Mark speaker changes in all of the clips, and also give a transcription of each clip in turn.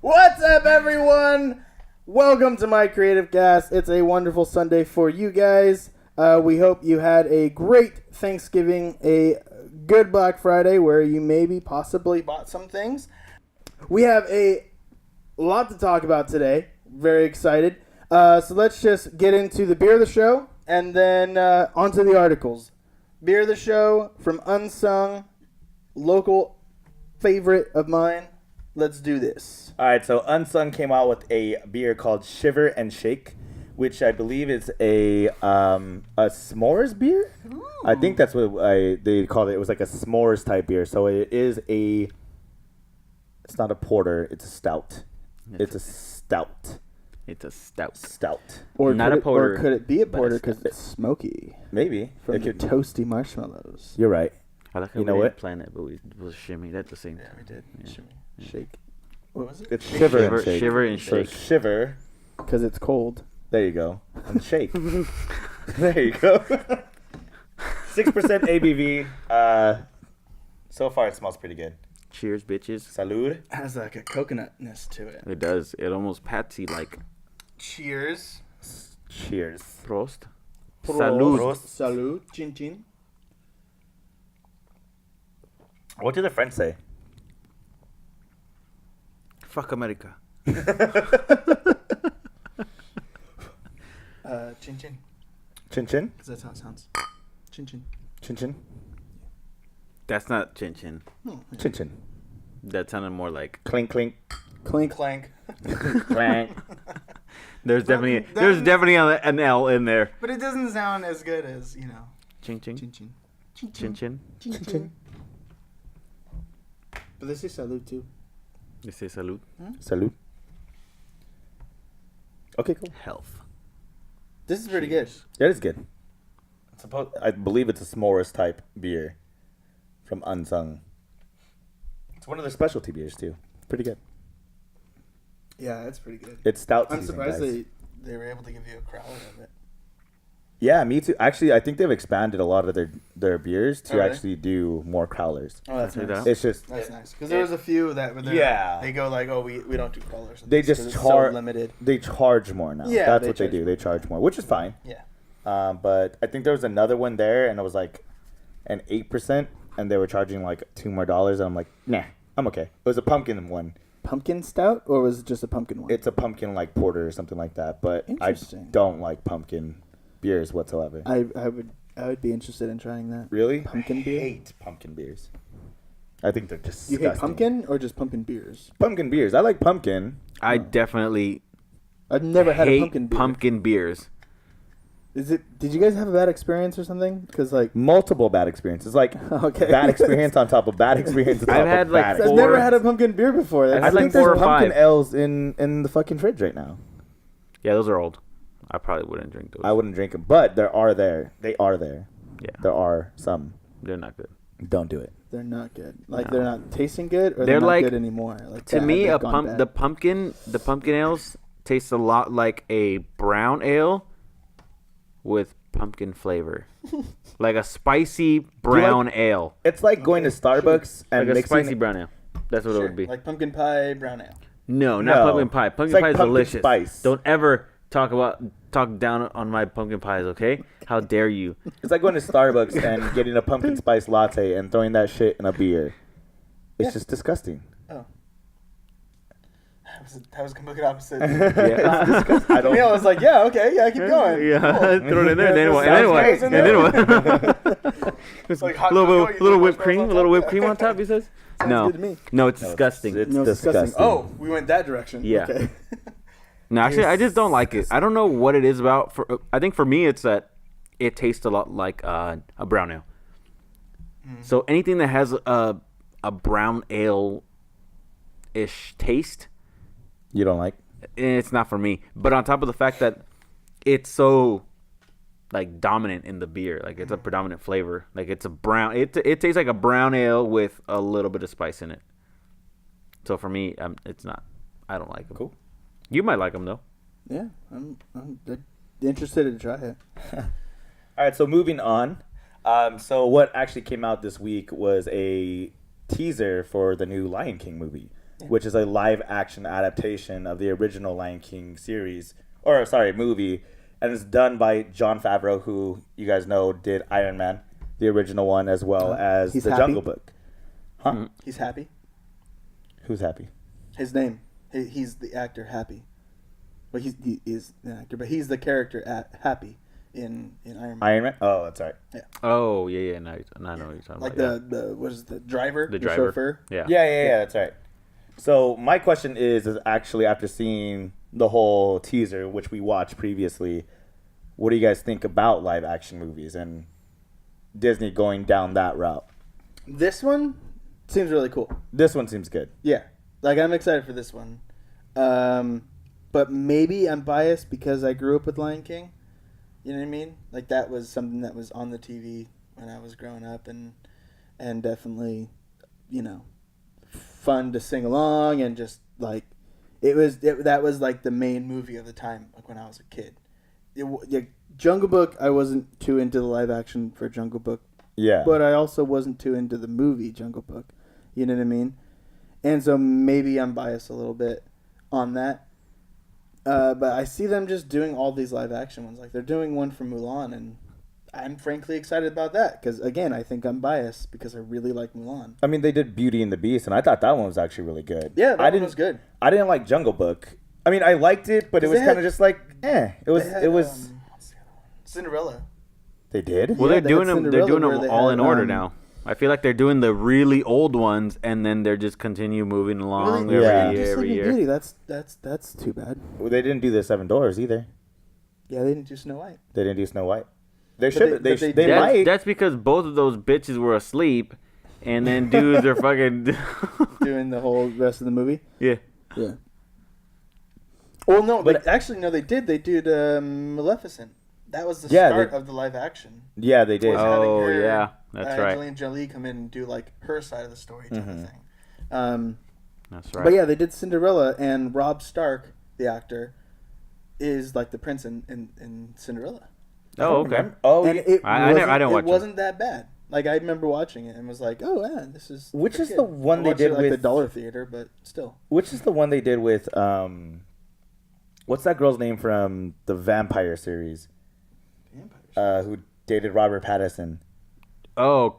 Speaker 1: What's up, everyone? Welcome to Mikereative Cast. It's a wonderful Sunday for you guys. We hope you had a great Thanksgiving, a good Black Friday where you maybe possibly bought some things. We have a lot to talk about today. Very excited. So let's just get into the beer of the show and then onto the articles. Beer of the show from Unsung, local favorite of mine. Let's do this.
Speaker 2: All right, so Unsung came out with a beer called Shiver and Shake, which I believe is a s'mores beer. Ooh. I think that's what they called it. It was like a s'mores type beer. So it's not a porter. It's a stout. It's a stout.
Speaker 3: It's a stout.
Speaker 2: Stout.
Speaker 1: Or
Speaker 3: not a porter.
Speaker 1: Or could it be a porter because it's smoky?
Speaker 2: Maybe.
Speaker 1: From the toasty marshmallows.
Speaker 2: You're right.
Speaker 3: I like how
Speaker 2: you
Speaker 3: we
Speaker 2: know
Speaker 3: didn't
Speaker 2: what?
Speaker 3: plan it, but we was shimmy at the same time.
Speaker 1: Yeah, we did.
Speaker 3: Yeah.
Speaker 1: Shimmy. Shake. What was it?
Speaker 2: It's Shiver and Shake.
Speaker 3: Shiver and
Speaker 2: So
Speaker 3: Shake.
Speaker 2: Shiver.
Speaker 1: Because it's cold.
Speaker 2: There you go. And Shake. There you go. 6% ABV. So far, it smells pretty good.
Speaker 3: Cheers, bitches.
Speaker 2: Salud.
Speaker 1: It has like a coconutness to it.
Speaker 3: It does. It almost patsy like.
Speaker 1: Cheers.
Speaker 2: Cheers.
Speaker 3: Prost.
Speaker 1: Prost.
Speaker 3: Salud.
Speaker 2: Prost.
Speaker 1: Salud. Chin chin.
Speaker 2: What did the French say?
Speaker 3: Fuck America.
Speaker 1: Chin chin.
Speaker 2: Chin chin?
Speaker 1: Because that's how it sounds. Chin chin.
Speaker 2: Chin chin?
Speaker 3: That's not chin chin.
Speaker 2: Chin chin.
Speaker 3: That sounded more like.
Speaker 2: Clink clink.
Speaker 1: Clink clank.
Speaker 2: Clank.
Speaker 3: There's definitely an L in there.
Speaker 1: But it doesn't sound as good as,
Speaker 3: Ching ching.
Speaker 1: chin chin.
Speaker 3: Chin chin.
Speaker 1: Chin chin. But they say salud too.
Speaker 3: You say salud.
Speaker 2: Salud. Okay, cool.
Speaker 3: Health.
Speaker 1: This is pretty good.
Speaker 2: That is good. I believe it's a s'mores type beer from Unsung. It's one of their specialty beers too. Pretty good.
Speaker 1: Yeah, it's pretty good.
Speaker 2: It's stout
Speaker 1: I'm
Speaker 2: season,
Speaker 1: surprised
Speaker 2: guys.
Speaker 1: they were able to give you a crowler of it.
Speaker 2: Yeah, me too. Actually, I think they've expanded a lot of their beers to actually do more crowlers.
Speaker 1: Oh, that's nice.
Speaker 2: It's just
Speaker 1: That's nice. Because there was a few that they go like, oh, we don't do crawlers.
Speaker 2: They just
Speaker 1: so limited.
Speaker 2: They charge more now.
Speaker 1: Yeah,
Speaker 2: that's what they do. They charge more, which is fine.
Speaker 1: Yeah.
Speaker 2: But I think there was another one there, and it was like an 8%, and they were charging like $2 more, and I'm like, nah, I'm okay. It was a pumpkin one.
Speaker 1: Pumpkin stout, or was it just a pumpkin one?
Speaker 2: It's a pumpkin like porter or something like that. But I don't like pumpkin beers whatsoever.
Speaker 1: I would be interested in trying that.
Speaker 2: Really?
Speaker 1: Pumpkin beer?
Speaker 2: I hate pumpkin beers. I think they're just
Speaker 1: You
Speaker 2: disgusting.
Speaker 1: hate pumpkin or just pumpkin beers?
Speaker 2: Pumpkin beers. I like pumpkin.
Speaker 3: I definitely.
Speaker 1: I've never had a
Speaker 3: hate
Speaker 1: pumpkin beer.
Speaker 3: pumpkin beers.
Speaker 1: Did you guys have a bad experience or something? Because like
Speaker 2: Multiple bad experiences. Like
Speaker 1: okay.
Speaker 2: bad experience on top of bad experience on top
Speaker 3: I've had,
Speaker 2: of
Speaker 3: like,
Speaker 2: bad
Speaker 1: I've
Speaker 3: four-
Speaker 2: experience.
Speaker 1: never had a pumpkin beer before.
Speaker 3: I've
Speaker 2: I
Speaker 3: had,
Speaker 2: think
Speaker 3: like,
Speaker 2: there's
Speaker 3: 4 or
Speaker 2: pumpkin
Speaker 3: 5.
Speaker 2: L's in the fucking fridge right now.
Speaker 3: Yeah, those are old. I probably wouldn't drink those.
Speaker 2: I wouldn't drink them, but there are there. They are there.
Speaker 3: Yeah.
Speaker 2: There are some.
Speaker 3: They're not good.
Speaker 2: Don't do it.
Speaker 1: They're not good. Like
Speaker 3: No.
Speaker 1: they're not tasting good, or
Speaker 3: They're
Speaker 1: they're not
Speaker 3: like-
Speaker 1: good anymore. Like
Speaker 3: To me,
Speaker 1: they've gone bad.
Speaker 3: the pumpkin ales tastes a lot like a brown ale with pumpkin flavor, like a spicy brown ale,
Speaker 2: It's like going to Starbucks and
Speaker 3: like a
Speaker 2: mixing.
Speaker 3: spicy brown ale. That's what it would be.
Speaker 1: like pumpkin pie brown ale.
Speaker 3: No, not
Speaker 2: No.
Speaker 3: pumpkin pie.
Speaker 2: It's
Speaker 3: Pumpkin
Speaker 2: like
Speaker 3: pie is
Speaker 2: pumpkin
Speaker 3: delicious.
Speaker 2: spice.
Speaker 3: Don't ever talk down on my pumpkin pies, okay? How dare you?
Speaker 2: It's like going to Starbucks and getting a pumpkin spice latte and throwing that shit in a beer. It's just disgusting.
Speaker 1: Oh. That was completely opposite.
Speaker 3: Yeah.
Speaker 2: I don't.
Speaker 1: Neil was like, yeah, okay, yeah, keep going.
Speaker 3: Yeah,
Speaker 1: Cool.
Speaker 3: throw it in there, and then what? And
Speaker 1: Sounds
Speaker 3: then what?
Speaker 1: great.
Speaker 3: And then what?
Speaker 1: It's like hot
Speaker 3: little
Speaker 1: cocoa, you throw
Speaker 3: whipped
Speaker 1: marshmallows
Speaker 3: cream,
Speaker 1: on
Speaker 3: a little
Speaker 1: top.
Speaker 3: whipped cream on top. He says.
Speaker 1: Sounds
Speaker 3: No,
Speaker 1: good to me.
Speaker 3: no, it's disgusting.
Speaker 2: It's
Speaker 1: No, it's
Speaker 2: disgusting.
Speaker 1: Oh, we went that direction.
Speaker 3: Yeah.
Speaker 1: Okay.
Speaker 3: No, actually, I just don't like it. I don't know what it is about. I think for me, it's that it tastes a lot like a brown ale. So anything that has a brown ale ish taste,
Speaker 2: You don't like?
Speaker 3: it's not for me. But on top of the fact that it's so like dominant in the beer, like it's a predominant flavor. Like it's a brown. It tastes like a brown ale with a little bit of spice in it. So for me, it's not. I don't like them.
Speaker 2: Cool.
Speaker 3: You might like them though.
Speaker 1: Yeah, I'm interested to try it.
Speaker 2: All right, so moving on. So what actually came out this week was a teaser for the new Lion King movie. which is a live action adaptation of the original Lion King series, or sorry, movie, and it's done by Jon Favreau, who you guys know did Iron Man, the original one, as well as
Speaker 1: He's
Speaker 2: The
Speaker 1: happy?
Speaker 2: Jungle Book. Huh?
Speaker 1: He's happy.
Speaker 2: Who's happy?
Speaker 1: His name. He's the actor Happy. Well, he is the actor, but he's the character Happy in Iron Man.
Speaker 2: Iron Man? Oh, that's right.
Speaker 3: Oh, yeah. No, I know what you're talking
Speaker 1: Like
Speaker 3: about.
Speaker 1: the what is it, the driver?
Speaker 3: The driver.
Speaker 1: chauffeur?
Speaker 3: Yeah.
Speaker 2: Yeah, that's right. So my question is actually after seeing the whole teaser, which we watched previously, what do you guys think about live action movies and Disney going down that route?
Speaker 1: This one seems really cool.
Speaker 2: This one seems good.
Speaker 1: Yeah, like I'm excited for this one. But maybe I'm biased because I grew up with Lion King. You know what I mean? Like that was something that was on the TV when I was growing up, and definitely, fun to sing along and just like that was like the main movie of the time, like when I was a kid. Jungle Book, I wasn't too into the live action for Jungle Book.
Speaker 2: Yeah.
Speaker 1: But I also wasn't too into the movie Jungle Book. You know what I mean? And so maybe I'm biased a little bit on that. But I see them just doing all these live action ones. Like they're doing one for Mulan, and I'm frankly excited about that because, again, I think I'm biased because I really like Mulan.
Speaker 2: I mean, they did Beauty and the Beast, and I thought that one was actually really good.
Speaker 1: Yeah, that one was good.
Speaker 2: I didn't like Jungle Book. I mean, I liked it, but it was kind of just like, It was.
Speaker 1: What's the other one? Cinderella.
Speaker 2: They did?
Speaker 3: Well,
Speaker 1: Yeah,
Speaker 3: they're doing
Speaker 1: they had
Speaker 3: them. They're
Speaker 1: Cinderella
Speaker 3: doing
Speaker 1: where
Speaker 3: them
Speaker 1: they
Speaker 3: all
Speaker 1: had,
Speaker 3: in order now. I feel like they're doing the really old ones, and then they're just continue moving along
Speaker 1: Really?
Speaker 3: every
Speaker 2: Yeah.
Speaker 3: year, every year.
Speaker 1: Beauty. That's too bad.
Speaker 2: Well, they didn't do the Seven Doors either.
Speaker 1: Yeah, they didn't do Snow White.
Speaker 2: They didn't do Snow White. They
Speaker 1: But
Speaker 2: should.
Speaker 1: they
Speaker 2: They
Speaker 1: did.
Speaker 2: might.
Speaker 3: That's because both of those bitches were asleep, and then dudes are fucking
Speaker 1: Doing the whole rest of the movie.
Speaker 3: yeah.
Speaker 1: Yeah. Well, no,
Speaker 2: But-
Speaker 1: actually, no, they did. They did Maleficent. That was the
Speaker 2: Yeah,
Speaker 1: start
Speaker 2: they-
Speaker 1: of the live action.
Speaker 2: Yeah, they did.
Speaker 1: Was having
Speaker 3: Oh
Speaker 1: her,
Speaker 3: yeah, that's right.
Speaker 1: Angelina Jolie come in and do like her side of the story type
Speaker 2: Mhm.
Speaker 1: of thing.
Speaker 3: That's right.
Speaker 1: But yeah, they did Cinderella, and Rob Stark, the actor, is like the prince in Cinderella.
Speaker 3: Oh okay.
Speaker 2: Oh,
Speaker 1: And
Speaker 2: yeah.
Speaker 1: it
Speaker 3: I
Speaker 1: wasn't,
Speaker 3: don't watch
Speaker 1: it
Speaker 3: it.
Speaker 1: wasn't that bad. Like I remember watching it and was like, oh yeah, this is.
Speaker 2: Which
Speaker 1: pretty
Speaker 2: is
Speaker 1: good.
Speaker 2: the one
Speaker 1: I
Speaker 2: they
Speaker 1: watched
Speaker 2: did
Speaker 1: it at, like the
Speaker 2: with-
Speaker 1: Dollar Theater, but still.
Speaker 2: Which is the one they did with what's that girl's name from the Vampire series? Who dated Robert Pattinson?
Speaker 3: Oh,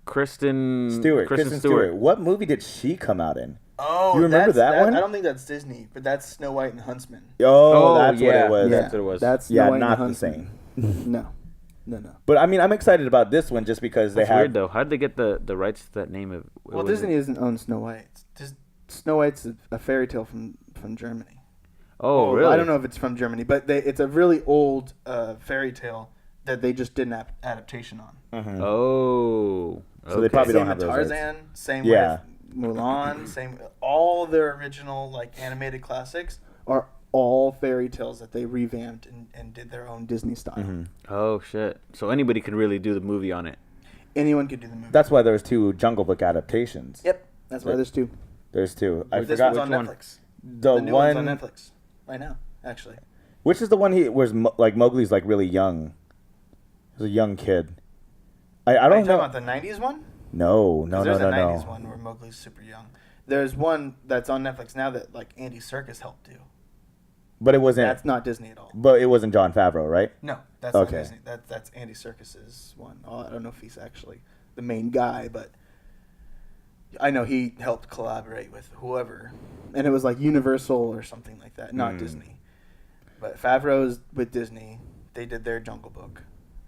Speaker 3: Kristen
Speaker 2: Stewart. What movie did she come out in?
Speaker 1: Oh,
Speaker 2: You remember that one?
Speaker 1: I don't think that's Disney, but that's Snow White and Huntsman.
Speaker 2: Oh, that's
Speaker 3: yeah.
Speaker 2: what it was.
Speaker 3: Yeah. That's what it was.
Speaker 1: That's
Speaker 2: Yeah,
Speaker 1: Snow White and
Speaker 2: not the
Speaker 1: Huntsman.
Speaker 2: same.
Speaker 1: No.
Speaker 2: But I mean, I'm excited about this one just because
Speaker 3: That's
Speaker 2: they have.
Speaker 3: weird though. How did they get the rights to that name?
Speaker 1: Well, Disney doesn't own Snow White. Snow White's a fairy tale from Germany.
Speaker 3: Oh
Speaker 1: Well,
Speaker 3: really?
Speaker 1: I don't know if it's from Germany, but it's a really old fairy tale that they just did an adaptation on.
Speaker 2: Mhm.
Speaker 3: Oh.
Speaker 2: So they probably
Speaker 1: Same
Speaker 2: don't have
Speaker 1: with
Speaker 2: those rights.
Speaker 1: Tarzan, same
Speaker 2: Yeah.
Speaker 1: with Mulan, same. All their original like animated classics are all fairy tales that they revamped and did their own Disney style.
Speaker 2: Mhm.
Speaker 3: Oh shit. So anybody could really do the movie on it.
Speaker 1: Anyone could do the movie.
Speaker 2: That's why there's 2 Jungle Book adaptations.
Speaker 1: Yep. That's why there's 2.
Speaker 2: There's 2. I
Speaker 1: This
Speaker 2: forgot
Speaker 1: one's
Speaker 2: which
Speaker 1: on
Speaker 2: one.
Speaker 1: Netflix.
Speaker 2: The
Speaker 1: The new
Speaker 2: one.
Speaker 1: one's on Netflix right now, actually.
Speaker 2: Which is the one where's like Mowgli's like really young. He's a young kid. I
Speaker 1: Are you
Speaker 2: don't
Speaker 1: talking
Speaker 2: know.
Speaker 1: about the 90s one?
Speaker 2: No.
Speaker 1: 'Cause there's a 90s one where Mowgli's super young. There's one that's on Netflix now that like Andy Serkis helped do.
Speaker 2: But it wasn't.
Speaker 1: That's not Disney at all.
Speaker 2: But it wasn't Jon Favreau, right?
Speaker 1: No, that's
Speaker 2: Okay.
Speaker 1: not Disney. That's Andy Serkis's one. I don't know if he's actually the main guy, but I know he helped collaborate with whoever, and it was like Universal or something like that, not Disney. But Favreau's with Disney. They did their Jungle Book,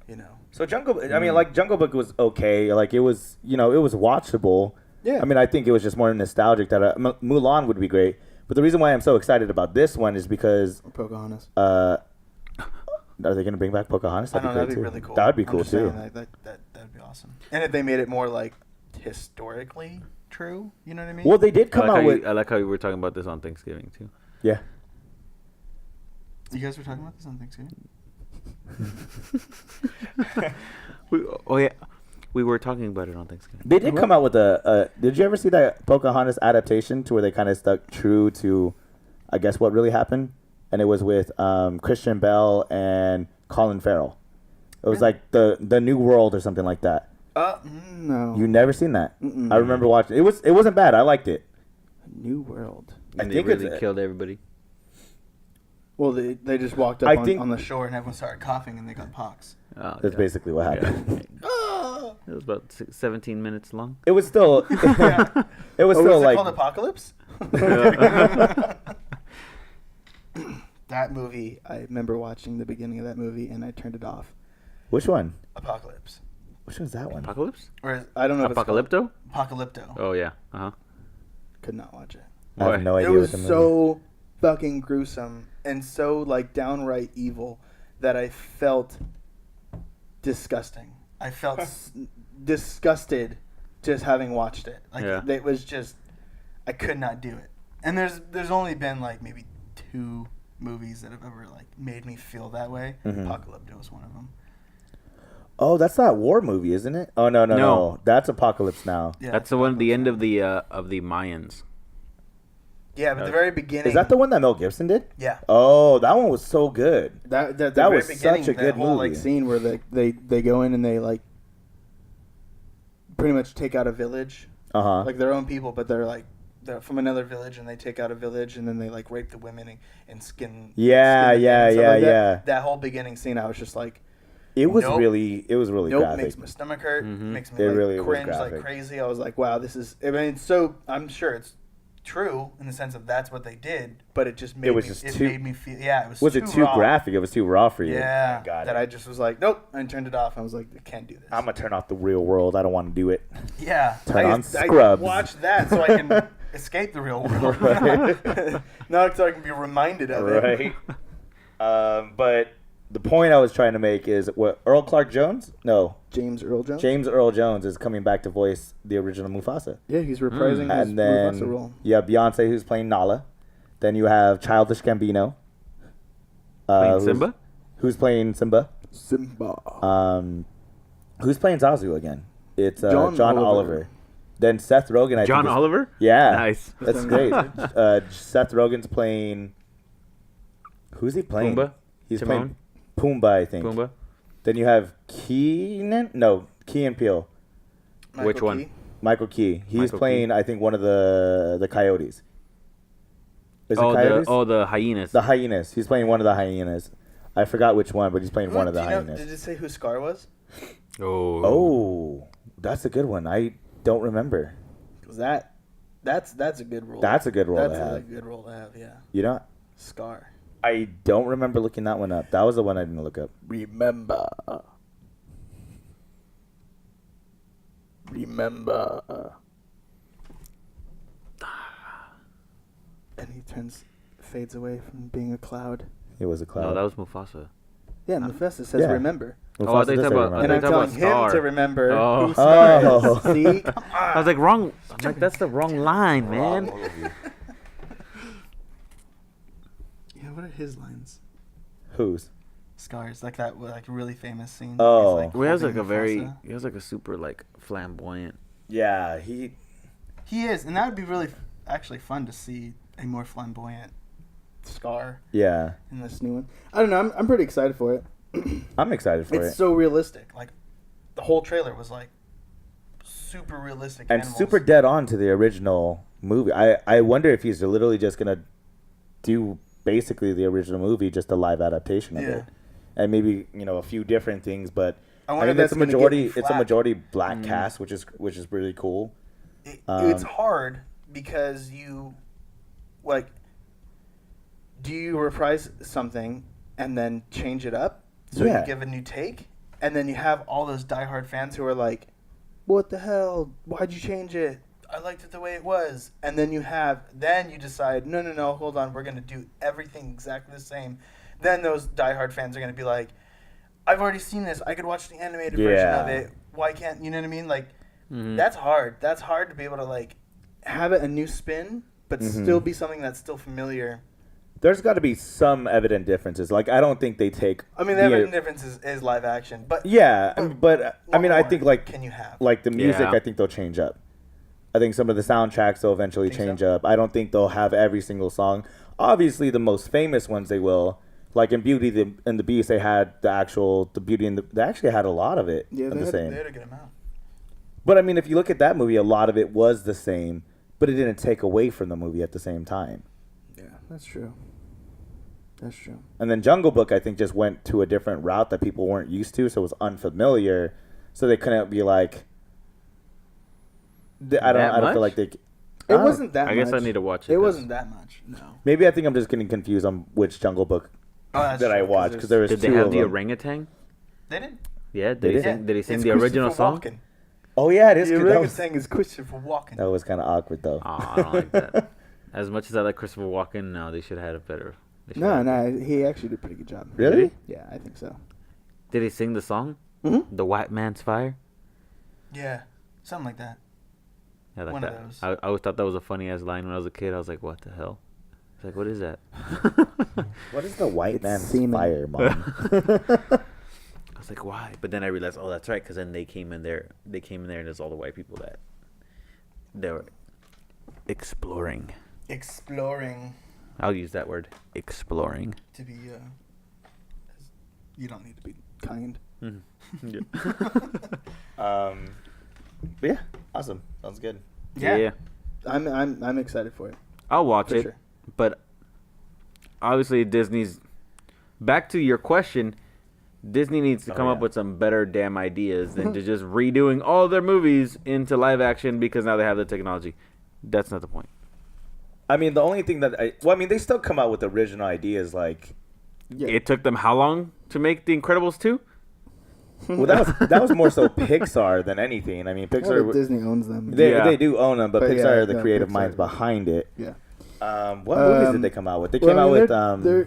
Speaker 1: you know.
Speaker 2: So I mean, like Jungle Book was okay. Like it was, it was watchable.
Speaker 1: Yeah.
Speaker 2: I mean, I think it was just more nostalgic that Mulan would be great. But the reason why I'm so excited about this one is because
Speaker 1: Or Pocahontas.
Speaker 2: are they going to bring back Pocahontas?
Speaker 1: I know that'd
Speaker 2: great,
Speaker 1: be
Speaker 2: too.
Speaker 1: really cool.
Speaker 2: That would be
Speaker 1: I'm
Speaker 2: cool
Speaker 1: just
Speaker 2: too.
Speaker 1: saying, that'd be awesome. And if they made it more like historically true, you know what I mean?
Speaker 2: Well, they did come out with
Speaker 3: I like how you were talking about this on Thanksgiving too.
Speaker 2: yeah.
Speaker 1: You guys were talking about this on Thanksgiving?
Speaker 3: We were talking about it on Thanksgiving.
Speaker 2: They did come out with a. Did you ever see that Pocahontas adaptation to where they kind of stuck true to, I guess, what really happened? And it was with Christian Bale and Colin Farrell. It was like the New World or something like that.
Speaker 1: No.
Speaker 2: You never seen that?
Speaker 1: Mm-mm.
Speaker 2: I remember watching. It wasn't bad. I liked it.
Speaker 1: New World.
Speaker 3: And they
Speaker 2: think
Speaker 3: really
Speaker 2: it's-
Speaker 3: killed everybody.
Speaker 1: Well, they just walked up
Speaker 2: I
Speaker 1: on,
Speaker 2: think-
Speaker 1: on the shore and everyone started coughing and they got pox.
Speaker 3: Oh,
Speaker 2: That's basically what happened.
Speaker 3: Yeah. It was about 17 minutes long.
Speaker 2: It was still. It was
Speaker 1: Was
Speaker 2: still
Speaker 1: it
Speaker 2: like.
Speaker 1: called Apocalypse? That movie, I remember watching the beginning of that movie and I turned it off.
Speaker 2: Which one?
Speaker 1: Apocalypse.
Speaker 2: Which one's that one?
Speaker 3: Apocalypse?
Speaker 1: Or I don't know if
Speaker 3: Apocalypto?
Speaker 1: it's called Apocalypto.
Speaker 3: Oh, yeah.
Speaker 1: Could not watch it.
Speaker 2: I have no
Speaker 1: It
Speaker 2: idea
Speaker 1: was
Speaker 2: what the movie.
Speaker 1: so fucking gruesome and so like downright evil that I felt disgusting. I felt disgusted just having watched it. Like
Speaker 3: Yeah.
Speaker 1: it was just, I could not do it. And there's only been like maybe 2 movies that have ever like made me feel that way.
Speaker 2: Mhm.
Speaker 1: Apocalypto was one of them.
Speaker 2: Oh, that's that war movie, isn't it? Oh no.
Speaker 3: No.
Speaker 2: That's Apocalypse Now.
Speaker 1: Yeah,
Speaker 3: That's the one, the end of the Mayans.
Speaker 1: Yeah, but the very beginning.
Speaker 2: Is that the one that Mel Gibson did?
Speaker 1: Yeah.
Speaker 2: Oh, that one was so good.
Speaker 1: That
Speaker 2: That
Speaker 1: very
Speaker 2: was
Speaker 1: beginning,
Speaker 2: such a
Speaker 1: that
Speaker 2: good
Speaker 1: whole, like
Speaker 2: movie.
Speaker 1: scene where they go in and they like pretty much take out a village,
Speaker 2: Uh huh.
Speaker 1: like their own people, but they're from another village and they take out a village and then they like rape the women and skin.
Speaker 2: Yeah,
Speaker 1: skin the men and stuff like that.
Speaker 2: yeah.
Speaker 1: That whole beginning scene, I was just like,
Speaker 2: It was
Speaker 1: Nope.
Speaker 2: really
Speaker 1: nope,
Speaker 2: graphic.
Speaker 1: makes my stomach hurt, makes me
Speaker 2: It
Speaker 1: like
Speaker 2: really was
Speaker 1: cringe like
Speaker 2: graphic.
Speaker 1: crazy. I was like, wow, this is. I mean, so I'm sure it's true in the sense of that's what they did, but it just made
Speaker 2: was
Speaker 1: me.
Speaker 2: just
Speaker 1: It
Speaker 2: too-
Speaker 1: made me feel. Yeah, it was.
Speaker 2: Was it too
Speaker 1: raw.
Speaker 2: graphic? It was too raw for you.
Speaker 1: Yeah,
Speaker 2: Got
Speaker 1: that
Speaker 2: it.
Speaker 1: I just was like, nope, and turned it off. I was like, I can't do this.
Speaker 2: I'm gonna turn off the real world. I don't want to do it.
Speaker 1: Yeah,
Speaker 2: Turn on
Speaker 1: I
Speaker 2: Scrubs.
Speaker 1: watch that so I can escape the real world.
Speaker 2: Right.
Speaker 1: Not so I can be reminded of it.
Speaker 2: Right. But the point I was trying to make is what Earl Clark Jones? No,
Speaker 1: James Earl Jones.
Speaker 2: James Earl Jones is coming back to voice the original Mufasa.
Speaker 1: Yeah, he's reprising his
Speaker 2: And then
Speaker 1: Mufasa role.
Speaker 2: you have Beyonce who's playing Nala. Then you have Childish Gambino.
Speaker 3: Playing
Speaker 2: who's-
Speaker 3: Simba?
Speaker 2: Who's playing Simba?
Speaker 1: Simba.
Speaker 2: Who's playing Zazu again? It's
Speaker 1: John
Speaker 2: John
Speaker 1: Oliver.
Speaker 2: Oliver. Then Seth Rogen. I
Speaker 3: John
Speaker 2: think is-
Speaker 3: Oliver?
Speaker 2: Yeah.
Speaker 3: Nice.
Speaker 2: That's great. Seth Rogen's playing. Who's he playing?
Speaker 3: Pumbaa?
Speaker 2: He's
Speaker 3: Timon?
Speaker 2: playing Pumbaa, I think.
Speaker 3: Pumbaa?
Speaker 2: Then you have Keenan. No, Key and Peele.
Speaker 3: Which
Speaker 1: Michael
Speaker 3: one?
Speaker 1: Key.
Speaker 2: Michael Key. He's
Speaker 3: Michael
Speaker 2: playing,
Speaker 3: Key.
Speaker 2: I think, one of the coyotes. Is it
Speaker 3: Oh,
Speaker 2: coyotes?
Speaker 3: the hyenas.
Speaker 2: The hyenas. He's playing one of the hyenas. I forgot which one, but he's playing one of the
Speaker 1: Do you know-
Speaker 2: hyenas.
Speaker 1: Did it say who Scar was?
Speaker 2: Oh, that's a good one. I don't remember.
Speaker 1: Because that's a good role.
Speaker 2: That's a good role
Speaker 1: That's
Speaker 2: to have.
Speaker 1: a good role to have. Yeah,
Speaker 2: You know,
Speaker 1: Scar.
Speaker 2: I don't remember looking that one up. That was the one I didn't look up.
Speaker 1: Remember. And he fades away from being a cloud.
Speaker 2: It was a cloud.
Speaker 3: No, that was Mufasa.
Speaker 1: Yeah, Mufasa says
Speaker 2: Yeah.
Speaker 1: remember.
Speaker 3: Oh, I thought you
Speaker 2: does
Speaker 3: were
Speaker 2: say
Speaker 3: talking about-
Speaker 2: remember.
Speaker 1: And I'm
Speaker 3: talking
Speaker 1: telling
Speaker 3: about
Speaker 1: him
Speaker 3: Scar.
Speaker 1: to remember
Speaker 3: Oh.
Speaker 1: who Scar
Speaker 2: Oh.
Speaker 1: is. See? Come
Speaker 3: I
Speaker 1: on.
Speaker 3: was like, wrong. I'm like, that's the wrong line, man.
Speaker 1: Yeah, what are his lines?
Speaker 2: Whose?
Speaker 1: Scar's like that, like really famous scene.
Speaker 2: Oh.
Speaker 1: He's,
Speaker 3: Well, he has like
Speaker 1: holding
Speaker 3: a very,
Speaker 1: Mufasa.
Speaker 3: he has like a super like flamboyant.
Speaker 2: Yeah, he.
Speaker 1: He is, and that would be really actually fun to see a more flamboyant Scar
Speaker 2: Yeah,
Speaker 1: in this new one. I don't know. I'm pretty excited for it.
Speaker 2: I'm excited for
Speaker 1: It's
Speaker 2: it.
Speaker 1: so realistic. Like the whole trailer was like super realistic
Speaker 2: And
Speaker 1: animals.
Speaker 2: super dead on to the original movie. I wonder if he's literally just gonna do basically the original movie, just a live adaptation of
Speaker 1: Yeah.
Speaker 2: it, and maybe a few different things. But
Speaker 1: I
Speaker 2: I
Speaker 1: wonder
Speaker 2: mean,
Speaker 1: if
Speaker 2: it's
Speaker 1: that's
Speaker 2: a
Speaker 1: gonna get
Speaker 2: majority.
Speaker 1: me
Speaker 2: It's a
Speaker 1: flack.
Speaker 2: majority black cast, which is really cool.
Speaker 1: It's hard because you like. Do you reprise something and then change it up so
Speaker 2: Yeah.
Speaker 1: you give a new take, and then you have all those diehard fans who are like, "What the hell? Why'd you change it? I liked it the way it was." And then you decide, no, hold on, we're gonna do everything exactly the same. Then those diehard fans are gonna be like, "I've already seen this. I could watch the animated version of
Speaker 2: Yeah.
Speaker 1: it. Why can't you know what I mean?" Like, that's hard. That's hard to be able to like have it a new spin, but still be something that's still familiar.
Speaker 2: There's got to be some evident differences. Like I don't think they take.
Speaker 1: I mean, the evident difference is live action, but
Speaker 2: Yeah, but I
Speaker 1: what
Speaker 2: mean, I
Speaker 1: more
Speaker 2: think like
Speaker 1: can you have?
Speaker 2: the music,
Speaker 3: Yeah.
Speaker 2: I think they'll change up. I think some of the soundtracks they'll eventually
Speaker 1: Think
Speaker 2: change
Speaker 1: so?
Speaker 2: up. I don't think they'll have every single song. Obviously, the most famous ones they will. Like in Beauty and the Beast, they had the Beauty and they actually had a lot of it
Speaker 1: Yeah,
Speaker 2: of
Speaker 1: they
Speaker 2: the
Speaker 1: had,
Speaker 2: same.
Speaker 1: they had a good amount.
Speaker 2: But I mean, if you look at that movie, a lot of it was the same. but it didn't take away from the movie at the same time.
Speaker 1: Yeah, that's true. That's true.
Speaker 2: And then Jungle Book, I think, just went to a different route that people weren't used to, so it was unfamiliar. So they couldn't be like, I don't feel like they.
Speaker 1: It wasn't that much.
Speaker 3: I guess I need to watch it.
Speaker 1: It wasn't that much. No.
Speaker 2: Maybe I think I'm just getting confused on which Jungle Book that I watched because there was
Speaker 3: Did
Speaker 2: two
Speaker 3: they have
Speaker 2: of
Speaker 3: the
Speaker 2: them.
Speaker 3: orangutan?
Speaker 4: They did.
Speaker 3: Yeah.
Speaker 2: They did?
Speaker 3: Did he sing
Speaker 4: It's
Speaker 3: the original
Speaker 4: Christopher
Speaker 3: song?
Speaker 4: Walken.
Speaker 2: Oh yeah, it is.
Speaker 4: The
Speaker 2: good. That
Speaker 4: orangutan is Christopher Walken.
Speaker 2: was kind of awkward though.
Speaker 3: Oh, I don't like that. As much as I like Christopher Walken, no, they should have had a better.
Speaker 1: No, he actually did a pretty good job.
Speaker 2: Really?
Speaker 1: Yeah, I think so.
Speaker 3: Did he sing the song?
Speaker 1: Mm-hmm.
Speaker 3: The White Man's Fire?
Speaker 4: Yeah, something like that.
Speaker 3: I like
Speaker 4: One of
Speaker 3: that.
Speaker 4: those.
Speaker 3: I always thought that was a funny ass line when I was a kid. I was like, what the hell? It's like, what is that?
Speaker 2: What is the white
Speaker 1: It's
Speaker 2: man's
Speaker 1: semen.
Speaker 2: fire, Mom?
Speaker 3: I was like, why? But then I realized, oh, that's right, because then they came in there. They came in there, and there's all the white people that they were exploring.
Speaker 4: Exploring
Speaker 3: I'll use that word, exploring.
Speaker 4: to be. You don't need to be.
Speaker 1: Kind.
Speaker 3: Yeah.
Speaker 2: But yeah, awesome. Sounds good.
Speaker 3: Yeah.
Speaker 1: I'm excited for it.
Speaker 3: I'll watch
Speaker 1: For
Speaker 3: it,
Speaker 1: sure.
Speaker 3: but obviously Disney's. Back to your question, Disney needs to come up with some better damn ideas than to just redoing all their movies into live action because now they have the technology. That's not the point.
Speaker 2: I mean, the only thing that they still come out with original ideas like.
Speaker 1: Yeah.
Speaker 3: It took them how long to make The Incredibles 2?
Speaker 2: Well, that was more so Pixar than anything. I mean, Pixar.
Speaker 1: Well, Disney owns them.
Speaker 2: They do own them, but Pixar
Speaker 1: yeah,
Speaker 2: are the creative
Speaker 1: Pixar.
Speaker 2: minds behind it.
Speaker 1: Yeah.
Speaker 2: What movies did they come out with? They came out with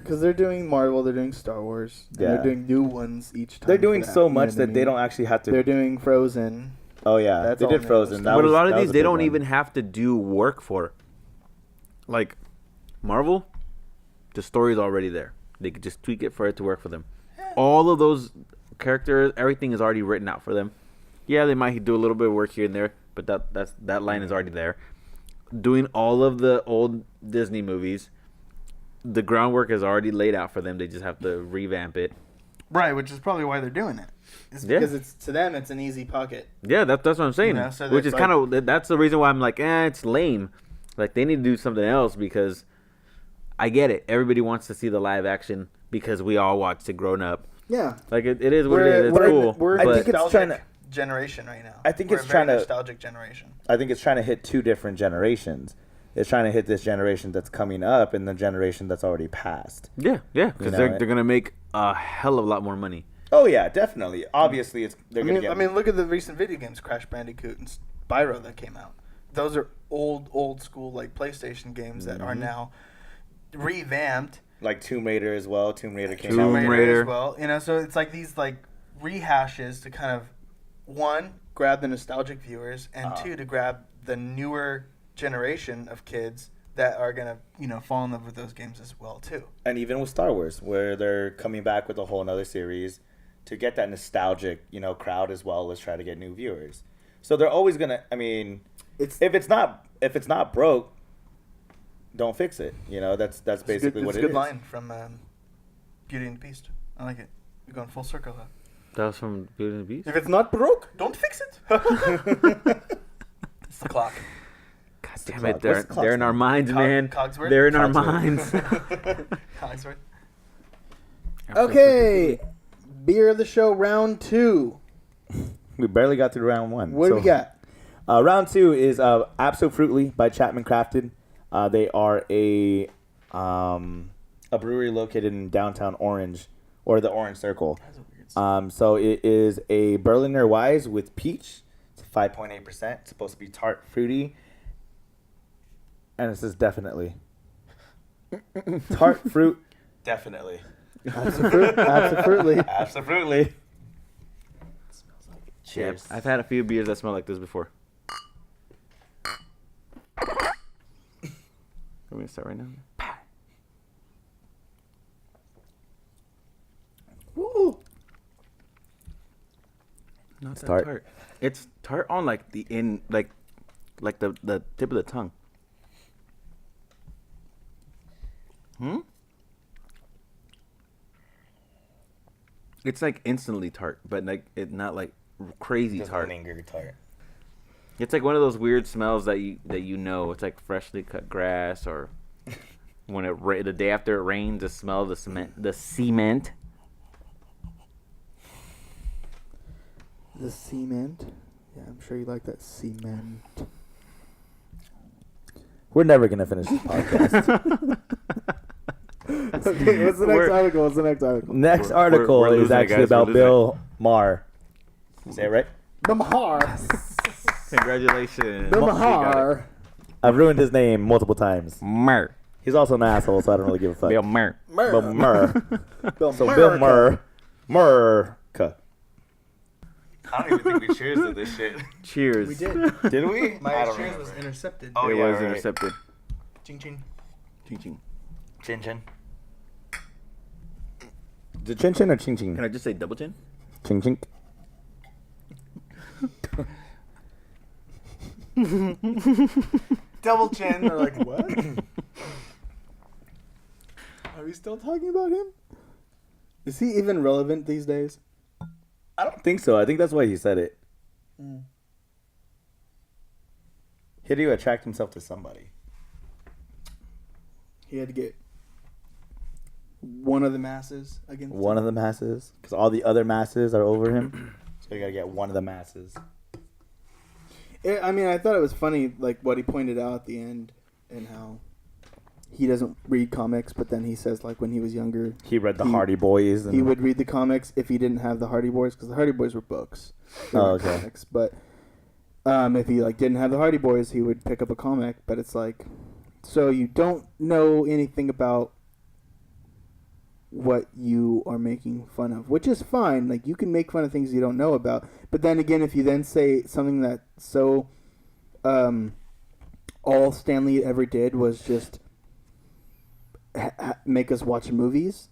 Speaker 1: because they're doing Marvel, they're doing Star Wars. and
Speaker 2: Yeah.
Speaker 1: They're doing new ones each time.
Speaker 2: they're doing
Speaker 1: for that,
Speaker 2: so
Speaker 1: you know
Speaker 2: much
Speaker 1: what I
Speaker 2: that they
Speaker 1: mean?
Speaker 2: don't actually have to.
Speaker 1: They're doing Frozen.
Speaker 2: Oh yeah,
Speaker 1: That's
Speaker 2: they
Speaker 1: all
Speaker 2: did
Speaker 1: new
Speaker 2: Frozen.
Speaker 1: stuff.
Speaker 2: That
Speaker 3: But a lot
Speaker 2: that
Speaker 3: of these
Speaker 2: was
Speaker 3: they
Speaker 2: big
Speaker 3: don't
Speaker 2: one.
Speaker 3: even have to do work for. Like Marvel, the story's already there. They could just tweak it for it to work for them. All of those characters, everything is already written out for them. Yeah, they might do a little bit of work here and there, but that line is already there. Doing all of the old Disney movies, the groundwork is already laid out for them. They just have to revamp it.
Speaker 4: Right, which is probably why they're doing it.
Speaker 1: It's
Speaker 3: Yeah.
Speaker 1: because it's to them it's an easy pocket.
Speaker 3: Yeah, that's what I'm saying.
Speaker 4: You know, so
Speaker 3: Which
Speaker 4: that's
Speaker 3: is kind of that's the reason why I'm like, it's lame. Like they need to do something else because I get it. Everybody wants to see the live action because we all watched it growing up.
Speaker 1: Yeah.
Speaker 3: Like it is what it
Speaker 1: We're-
Speaker 3: is. It's
Speaker 1: we're-
Speaker 3: cool.
Speaker 1: we're-
Speaker 2: I
Speaker 3: but
Speaker 2: think it's trying to.
Speaker 4: generation right now.
Speaker 2: I think
Speaker 4: We're
Speaker 2: it's
Speaker 4: a very
Speaker 2: trying to-
Speaker 4: nostalgic generation.
Speaker 2: I think it's trying to hit two different generations. It's trying to hit this generation that's coming up and the generation that's already passed.
Speaker 3: yeah, because
Speaker 2: know,
Speaker 3: they're gonna make a hell of a lot more money.
Speaker 2: Oh yeah, definitely. Obviously, they're gonna get.
Speaker 4: I mean, look at the recent video games, Crash Bandicoot and Spyro that came out. Those are old school like PlayStation games that are now revamped.
Speaker 2: like Tomb Raider as well. Tomb Raider came
Speaker 3: Tomb
Speaker 2: out.
Speaker 4: Tomb
Speaker 3: Raider.
Speaker 4: as well. You know, so it's like these like rehashes to kind of one grab the nostalgic viewers and two to grab the newer generation of kids that are gonna fall in love with those games as well too.
Speaker 2: And even with Star Wars, where they're coming back with a whole another series to get that nostalgic, crowd as well as try to get new viewers. So they're always gonna. I mean,
Speaker 1: It's
Speaker 2: if it's not broke, don't fix it. That's basically what
Speaker 4: it's
Speaker 2: it
Speaker 4: a good
Speaker 2: is.
Speaker 4: line from Beauty and the Beast. I like it. You're going full circle. Huh?
Speaker 3: That was from Beauty and the Beast.
Speaker 4: If it's not broke, don't fix it. It's the clock.
Speaker 3: God
Speaker 2: the
Speaker 3: damn
Speaker 2: clock?
Speaker 3: it, they're
Speaker 2: What's the clock's
Speaker 3: they're in our
Speaker 2: name?
Speaker 3: minds, man.
Speaker 4: Cogsworth?
Speaker 3: They're in our
Speaker 2: Cogsworth.
Speaker 3: minds.
Speaker 4: Cogsworth.
Speaker 1: okay. Beer of the show round 2.
Speaker 2: We barely got through round 1.
Speaker 1: What do we got?
Speaker 2: Round 2 is Absolutely by Chapman Crafted. They are a brewery located in downtown Orange, or the Orange Circle. So it is a Berliner Weiss with peach. It's 5.8%. It's supposed to be tart, fruity. And it says definitely. Tart fruit, definitely.
Speaker 1: Absolutely.
Speaker 2: Absolutely. Cheers.
Speaker 3: I've had a few beers that smell like this before. Are we gonna start right now?
Speaker 1: Woo.
Speaker 3: Not
Speaker 2: It's
Speaker 3: that
Speaker 2: tart.
Speaker 3: It's tart on like the the tip of the tongue. It's like instantly tart, but like it not like crazy
Speaker 2: Just
Speaker 3: tart.
Speaker 2: linger tart.
Speaker 3: It's like one of those weird smells that you know. It's like freshly cut grass, or when the day after it rains, the smell of the cement.
Speaker 1: The cement. Yeah, I'm sure you like that cement.
Speaker 2: We're never gonna finish this podcast.
Speaker 1: Okay, what's the next article?
Speaker 2: Next
Speaker 3: We're
Speaker 2: article is
Speaker 3: losing it,
Speaker 2: actually
Speaker 3: guys.
Speaker 2: about
Speaker 3: We're losing
Speaker 2: Bill Maher. Say it right?
Speaker 1: The Maher.
Speaker 3: Congratulations.
Speaker 1: The Maher.
Speaker 2: I've ruined his name multiple times.
Speaker 3: Mer.
Speaker 2: He's also an asshole, so I don't really give a fuck.
Speaker 3: Bill Mer.
Speaker 2: Bill Maher.
Speaker 1: Bill
Speaker 2: So Bill Maher. America.
Speaker 5: I don't even think we cheers to this shit.
Speaker 3: Cheers.
Speaker 1: We did.
Speaker 2: Did we?
Speaker 4: My cheers was intercepted.
Speaker 5: Oh,
Speaker 3: It
Speaker 5: yeah,
Speaker 3: was
Speaker 5: right.
Speaker 3: intercepted.
Speaker 4: Ching ching.
Speaker 3: Ching ching.
Speaker 5: Chin chin.
Speaker 2: Is it chin chin or ching
Speaker 3: Can
Speaker 2: ching?
Speaker 3: I just say double chin?
Speaker 2: Ching ching.
Speaker 4: Double chin. They're like, what?
Speaker 1: Are we still talking about him? Is he even relevant these days?
Speaker 2: I don't think so. I think that's why he said it. He had to attract himself to somebody.
Speaker 1: He had to get one of the masses against
Speaker 2: One of the masses. Because all the other masses are over him. So you gotta get one of the masses.
Speaker 1: I mean, I thought it was funny, like what he pointed out at the end, and how he doesn't read comics, but then he says, like when he was younger,
Speaker 2: He read the
Speaker 1: He-
Speaker 2: Hardy Boys. And
Speaker 1: he would read the comics if he didn't have the Hardy Boys, because the Hardy Boys were books. They
Speaker 2: Oh,
Speaker 1: weren't
Speaker 2: okay.
Speaker 1: Comics, but if he like didn't have the Hardy Boys, he would pick up a comic. But it's like, so you don't know anything about what you are making fun of, which is fine. Like you can make fun of things you don't know about. But then again, if you then say something that so all Stanley ever did was just make us watch movies.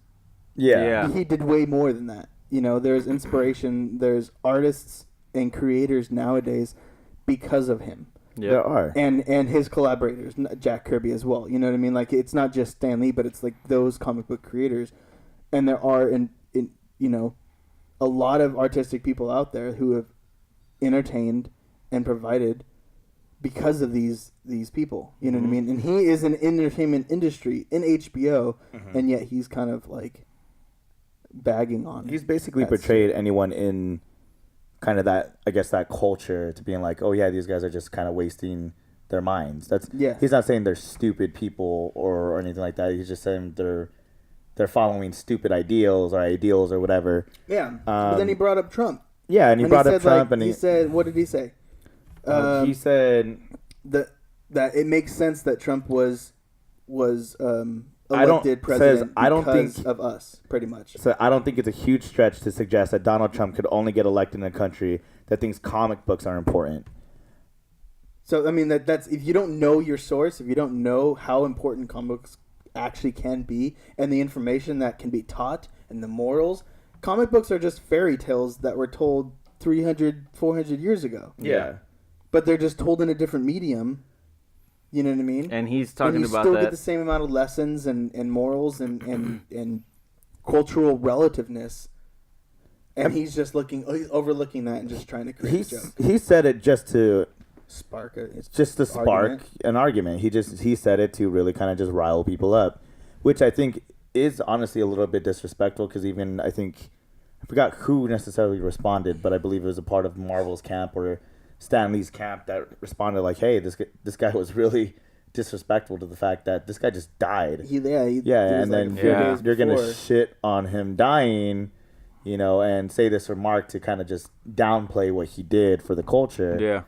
Speaker 2: Yeah.
Speaker 1: He did way more than that. You know, there's inspiration, there's artists and creators nowadays because of him.
Speaker 2: There are.
Speaker 1: And his collaborators, Jack Kirby as well. You know what I mean? Like it's not just Stan Lee, but it's like those comic book creators. And there are in you know, a lot of artistic people out there who have entertained and provided because of these people. You know what I mean? And he is an entertainment industry in HBO, and yet he's kind of like bagging on.
Speaker 2: He's basically
Speaker 1: that
Speaker 2: portrayed anyone in kind of that, I guess, that culture to being like, oh yeah, these guys are just kind of wasting their minds. That's
Speaker 1: Yeah.
Speaker 2: He's not saying they're stupid people or anything like that. He's just saying they're following stupid ideals or whatever.
Speaker 1: Yeah, but then he brought up Trump.
Speaker 2: Yeah, and he
Speaker 1: And
Speaker 2: brought up
Speaker 1: said,
Speaker 2: Trump,
Speaker 1: like,
Speaker 2: and
Speaker 1: he said, what did he say?
Speaker 2: he said,
Speaker 1: That it makes sense that Trump was
Speaker 2: I don't-
Speaker 1: elected president
Speaker 2: says, I don't
Speaker 1: because
Speaker 2: think-
Speaker 1: of us, pretty much.
Speaker 2: so I don't think it's a huge stretch to suggest that Donald Trump could only get elected in a country that thinks comic books are important.
Speaker 1: So I mean that's if you don't know your source, if you don't know how important comics actually can be, and the information that can be taught, and the morals, comic books are just fairy tales that were told 300, 400 years ago.
Speaker 2: Yeah.
Speaker 1: But they're just told in a different medium. You know what I mean?
Speaker 3: And he's
Speaker 1: And
Speaker 3: talking
Speaker 1: you
Speaker 3: about
Speaker 1: still
Speaker 3: that.
Speaker 1: get the same amount of lessons and morals and cultural relativeness. And he's just he's overlooking that and just trying to create a joke.
Speaker 2: He said it just to
Speaker 1: Spark it. It's
Speaker 2: just to spark an argument. He said it to really kind of just rile people up, which I think is honestly a little bit disrespectful, because even I forgot who necessarily responded, but I believe it was a part of Marvel's camp or Stan Lee's camp that responded like, "Hey, this guy was really disrespectful to the fact that this guy just died." And then you're gonna shit on him dying, you know, and say this remark to kind of just downplay what he did for the culture.
Speaker 3: Yeah.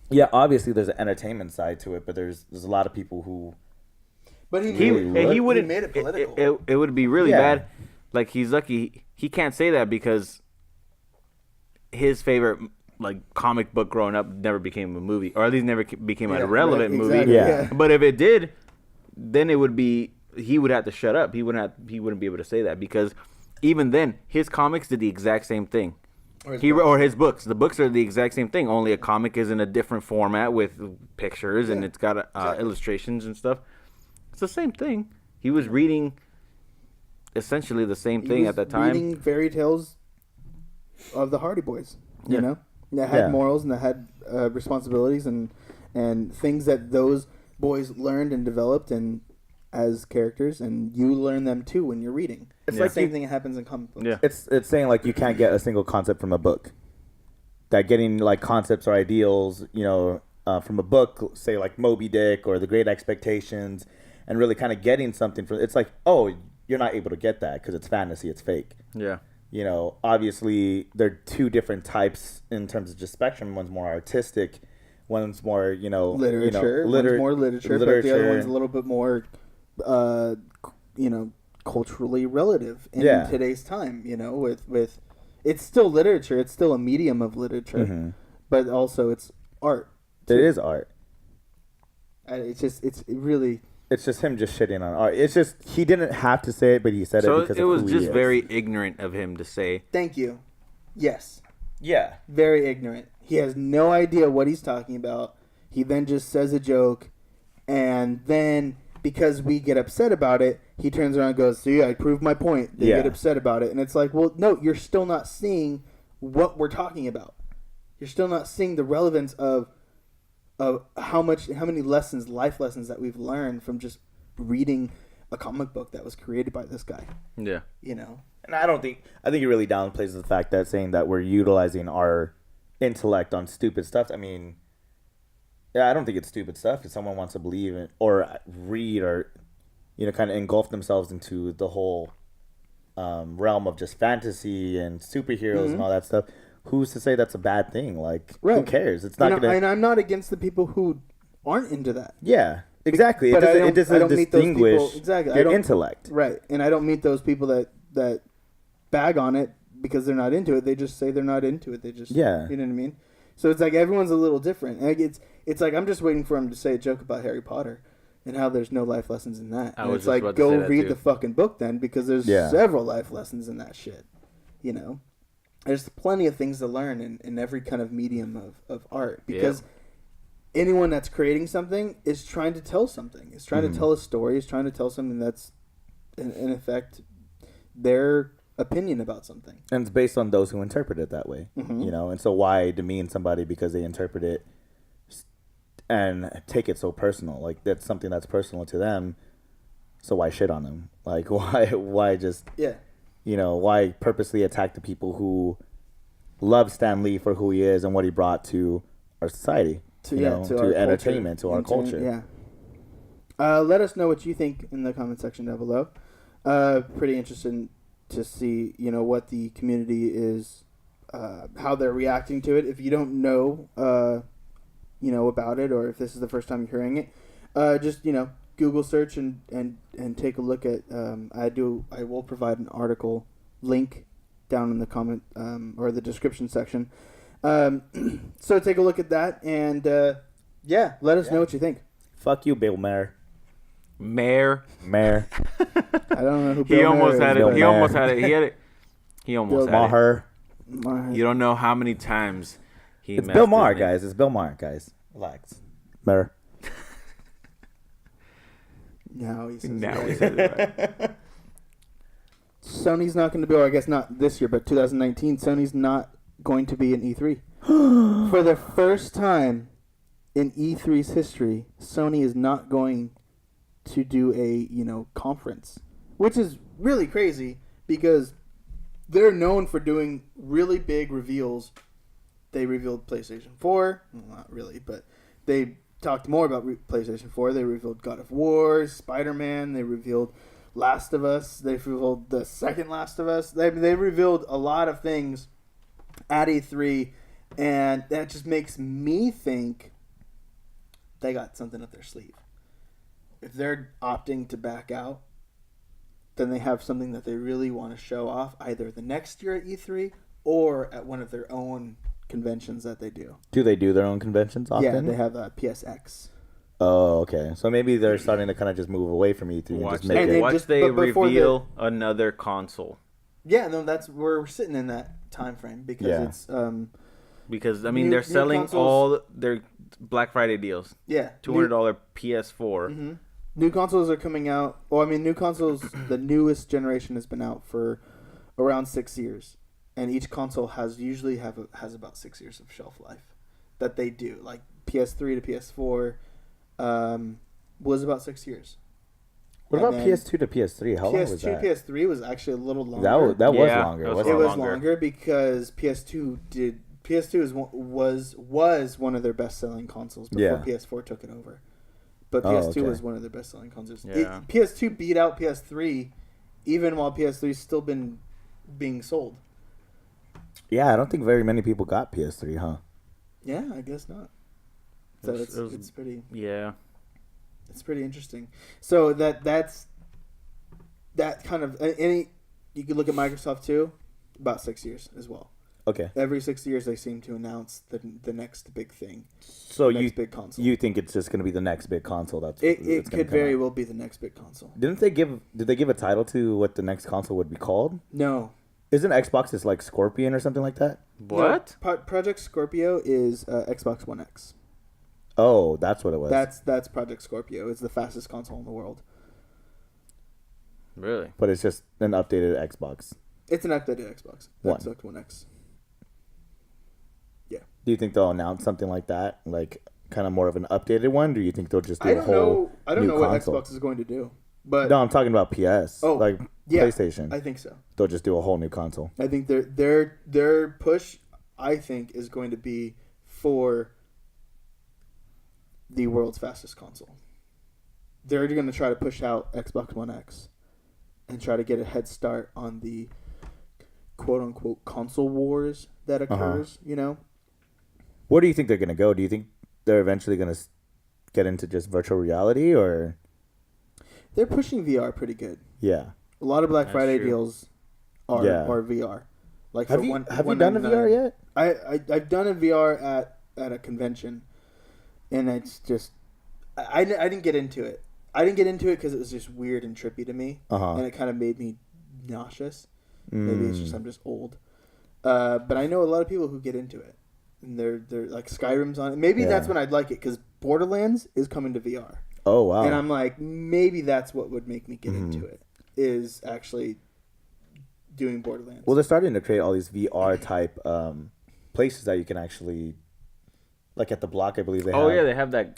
Speaker 2: Yeah, obviously there's an entertainment side to it, but there's a lot of people who
Speaker 1: But
Speaker 3: He wouldn't.
Speaker 4: made it political.
Speaker 3: It would be really
Speaker 2: Yeah.
Speaker 3: bad. Like he's lucky he can't say that because his favorite like comic book growing up never became a movie, or at least never became a relevant movie.
Speaker 1: exactly,
Speaker 2: Yeah.
Speaker 3: But if it did, then it would be he would have to shut up. He wouldn't be able to say that, because even then his comics did the exact same thing. Or his books. The books are the exact same thing. Only a comic is in a different format with pictures and it's got illustrations and stuff. It's the same thing. He was reading essentially the same thing at that time.
Speaker 1: Reading fairy tales of the Hardy Boys. You
Speaker 3: Yeah.
Speaker 1: know, that had morals and that had responsibilities and things that those boys learned and developed and as characters, and you learn them too when you're reading. It's like the same thing that happens in comic books.
Speaker 3: Yeah.
Speaker 2: It's saying like you can't get a single concept from a book. That getting like concepts or ideals, from a book, say like Moby Dick or The Great Expectations, and really kind of getting something from it's like, oh, you're not able to get that because it's fantasy, it's fake.
Speaker 3: Yeah.
Speaker 2: Obviously there are two different types in terms of just spectrum. One's more artistic, one's more
Speaker 1: literature. One's more literature, but the other one's a little bit more culturally relative in today's time. With it's still literature, it's still a medium of literature, but also it's art.
Speaker 2: It is art.
Speaker 1: It's really.
Speaker 2: It's just him just shitting on art. It's just he didn't have to say it, but he said it because
Speaker 3: it was just very ignorant of him to say.
Speaker 1: Thank you. Yes.
Speaker 2: Yeah.
Speaker 1: Very ignorant. He has no idea what he's talking about. He then just says a joke, and then because we get upset about it, he turns around and goes, "See, I proved my point." They get upset about it, and it's like, well, no, you're still not seeing what we're talking about. You're still not seeing the relevance of how many life lessons that we've learned from just reading a comic book that was created by this guy.
Speaker 3: Yeah.
Speaker 2: And I think it really downplays the fact that saying that we're utilizing our intellect on stupid stuff. I mean, I don't think it's stupid stuff. If someone wants to believe it or read or, kind of engulf themselves into the whole realm of just fantasy and superheroes and all that stuff, who's to say that's a bad thing? Like, who cares? It's not gonna.
Speaker 1: And I'm not against the people who aren't into that.
Speaker 2: Yeah, exactly.
Speaker 1: But
Speaker 2: it doesn't distinguish
Speaker 1: your
Speaker 2: intellect.
Speaker 1: Right, and I don't meet those people that bag on it because they're not into it. They just say they're not into it. They just you know what I mean. So it's like everyone's a little different. Like it's like I'm just waiting for him to say a joke about Harry Potter and how there's no life lessons in that. And it's like, go read the fucking book then, because there's several life lessons in that shit. There's plenty of things to learn in every kind of medium of art, because anyone that's creating something is trying to tell something. Is trying to tell a story. Is trying to tell something that's, in effect, their opinion about something.
Speaker 2: And it's based on those who interpret it that way. And so why demean somebody because they interpret it and take it so personal? Like, that's something that's personal to them. So why shit on them? Like, why just... why purposely attack the people who love Stan Lee for who he is and what he brought to our society, to our entertainment, to our culture.
Speaker 1: Let us know what you think in the comment section down below. Pretty interesting to see, what the community is, how they're reacting to it. If you don't know, about it, or if this is the first time you're hearing it, just, Google search and take a look at. I will provide an article link down in the comment or the description section. So take a look at that and let us know what you think.
Speaker 2: Fuck you, Bill Maher.
Speaker 3: Maher.
Speaker 1: I don't know who Bill
Speaker 3: He almost
Speaker 1: Maher
Speaker 3: had
Speaker 1: is.
Speaker 3: it. He almost had it. He had it. He almost had
Speaker 2: Maher.
Speaker 1: Maher.
Speaker 3: it. You don't know how many times he.
Speaker 2: It's Bill Maher, guys. It's Bill Maher, guys. Relax. Maher.
Speaker 1: Now he says
Speaker 3: it right.
Speaker 1: Sony's not going to be, or I guess not this year, but 2019, Sony's not going to be in E3. For the first time in E3's history, Sony is not going to do a, conference, which is really crazy because they're known for doing really big reveals. They revealed PlayStation 4. Well, not really, but they talked more about PlayStation 4. They revealed God of War, Spider-Man. They revealed Last of Us. They revealed the second Last of Us. They revealed a lot of things at E3, and that just makes me think they got something up their sleeve. If they're opting to back out, then they have something that they really want to show off either the next year at E3 or at one of their own conventions that they do.
Speaker 2: Do they do their own conventions often?
Speaker 1: Yeah, they have PSX.
Speaker 2: Oh, okay. So maybe they're starting to kind of just move away from E3 and just make it.
Speaker 3: Watch they reveal another console.
Speaker 1: Yeah, no, we're sitting in that time frame because it's
Speaker 3: because they're selling
Speaker 1: consoles,
Speaker 3: all their Black Friday deals.
Speaker 1: Yeah,
Speaker 3: $200 PS4.
Speaker 1: Mm-hmm. New consoles are coming out. Well, new consoles. The newest generation has been out for around 6 years, and each console has about 6 years of shelf life that they do. Like PS3 to PS4 was about 6 years.
Speaker 2: What
Speaker 1: And
Speaker 2: about
Speaker 1: then
Speaker 2: PS2 to PS3? How long was
Speaker 1: PS2
Speaker 2: that?
Speaker 1: PS3 was actually a little longer.
Speaker 2: That was
Speaker 3: Yeah,
Speaker 2: longer.
Speaker 3: it was
Speaker 1: It
Speaker 2: wasn't
Speaker 1: was longer because PS2 was one of their best selling consoles before
Speaker 2: Yeah.
Speaker 1: PS4 took it over. But
Speaker 2: Oh,
Speaker 1: PS2
Speaker 2: okay.
Speaker 1: was one of their best selling consoles.
Speaker 3: Yeah.
Speaker 1: PS2 beat out PS3 even while PS3's still been being sold.
Speaker 2: Yeah, I don't think very many people got PS3, huh?
Speaker 1: Yeah, I guess not. So it's pretty
Speaker 3: Yeah.
Speaker 1: it's pretty interesting. So that's that kind of any you could look at Microsoft too, about 6 years as well.
Speaker 2: Okay.
Speaker 1: Every 6 years they seem to announce the next big thing.
Speaker 2: So
Speaker 1: Next big console.
Speaker 2: you think it's just going to be the next big console? That's
Speaker 1: It
Speaker 2: gonna
Speaker 1: could
Speaker 2: come
Speaker 1: very
Speaker 2: out?
Speaker 1: well be the next big console.
Speaker 2: Did they give a title to what the next console would be called?
Speaker 1: No.
Speaker 2: Isn't Xbox is like Scorpion or something like that?
Speaker 3: What?
Speaker 1: No, Project Scorpio is Xbox One X.
Speaker 2: Oh, that's what it was.
Speaker 1: That's Project Scorpio. It's the fastest console in the world.
Speaker 3: Really?
Speaker 2: But it's just an updated Xbox.
Speaker 1: It's an updated Xbox.
Speaker 2: One.
Speaker 1: Xbox One X. Yeah.
Speaker 2: Do you think they'll announce something like that, like kind of more of an updated one? Or do you think they'll just do
Speaker 1: I
Speaker 2: a
Speaker 1: don't
Speaker 2: whole
Speaker 1: know. I don't
Speaker 2: new
Speaker 1: know what
Speaker 2: console?
Speaker 1: Xbox is going to do, but
Speaker 2: No, I'm talking about PS.
Speaker 1: Oh,
Speaker 2: like
Speaker 1: yeah,
Speaker 2: PlayStation.
Speaker 1: I think so.
Speaker 2: They'll just do a whole new console.
Speaker 1: I think their push, I think, is going to be for the world's fastest console. They're going to try to push out Xbox One X and try to get a head start on the quote unquote console wars that occurs. You know,
Speaker 2: Where do you think they're gonna go? Do you think they're eventually gonna get into just virtual reality, or
Speaker 1: they're pushing VR pretty good.
Speaker 2: yeah?
Speaker 1: A lot of Black
Speaker 3: That's
Speaker 1: Friday
Speaker 3: true.
Speaker 1: deals are VR. Like
Speaker 2: Have
Speaker 1: for
Speaker 2: you
Speaker 1: one,
Speaker 2: have you done a VR yet?
Speaker 1: I've done a VR at a convention, and it's just I didn't get into it. I didn't get into it because it was just weird and trippy to me, and it kind of made me nauseous. Maybe it's just I'm just old, but I know a lot of people who get into it, and they're like Skyrim's on it. Maybe that's when I'd like it because Borderlands is coming to VR.
Speaker 2: Oh wow!
Speaker 1: And I'm like, maybe that's what would make me get into it, is actually doing Borderlands.
Speaker 2: Well, they're starting to create all these VR type places that you can actually, like at the Block, I believe they have.
Speaker 3: Oh yeah, they have that.